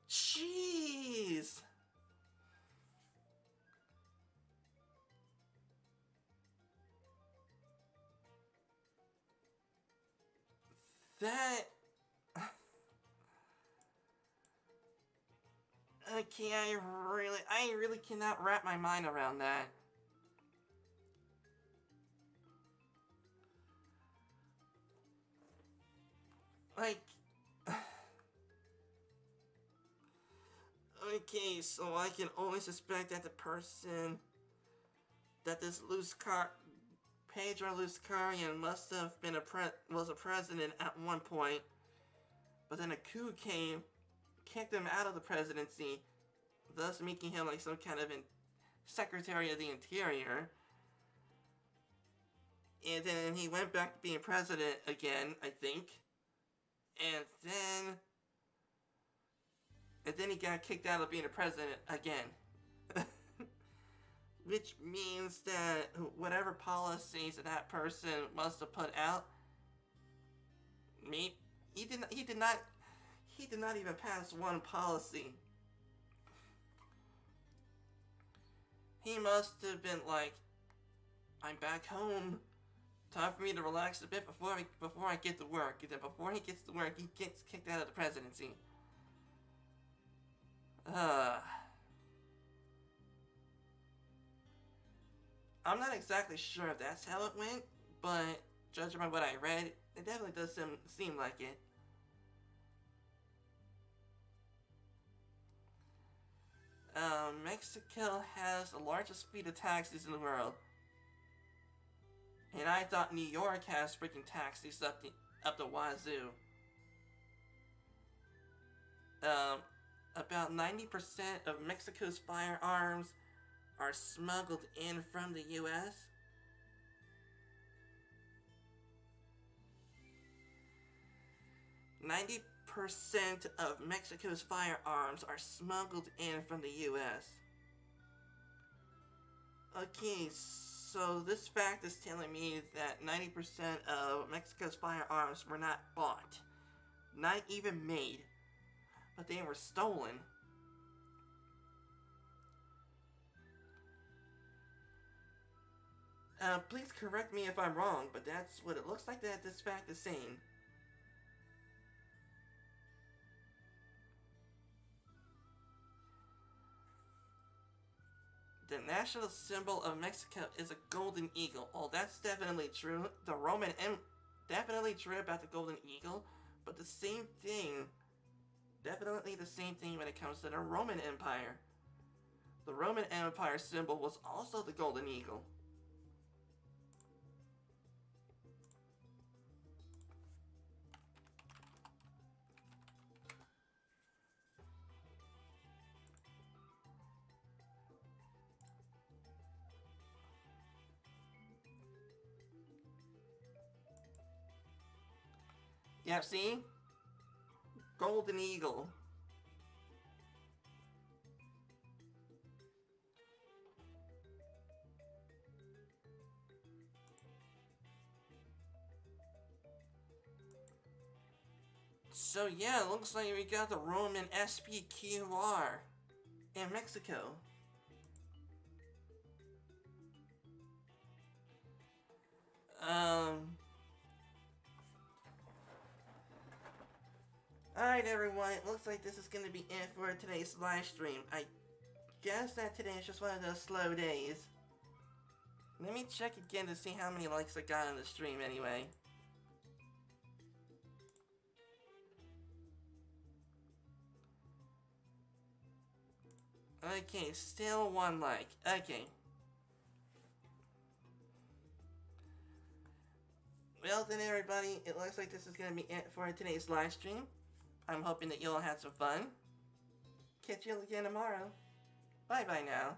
Jeez! That... Okay, I really cannot wrap my mind around that. Like... Okay, so I can only suspect that the person that this Pedro Luscarian must have been was a president at one point, but then a coup came, kicked him out of the presidency, thus making him like some kind of Secretary of the Interior. And then he went back to being president again, I think. And then he got kicked out of being a president again. Which means that whatever policies that person must have put out, he did not even pass one policy. He must have been like, I'm back home. Time for me to relax a bit before I get to work. And then before he gets to work, he gets kicked out of the presidency. I'm not exactly sure if that's how it went, but judging by what I read, it definitely does seem like it. Mexico has the largest fleet of taxis in the world. And I thought New York has freaking taxis up the wazoo. About 90% of Mexico's firearms are smuggled in from the U.S. 90% of Mexico's firearms are smuggled in from the U.S. Okay, so this fact is telling me that 90% of Mexico's firearms were not bought, not even made, but they were stolen. Please correct me if I'm wrong, but that's what it looks like that this fact is saying. The national symbol of Mexico is a golden eagle. Oh, that's definitely true. Definitely true about the golden eagle, but the same thing, definitely the same thing when it comes to the Roman Empire. The Roman Empire symbol was also the golden eagle. Yeah, see? Golden eagle. So yeah, it looks like we got the Roman SPQR in Mexico. Alright everyone, it looks like this is going to be it for today's live stream. I guess that today is just one of those slow days. Let me check again to see how many likes I got on the stream anyway. Okay, still one like. Okay. Well then everybody, it looks like this is going to be it for today's live stream. I'm hoping that you all had some fun. Catch you again tomorrow. Bye bye now.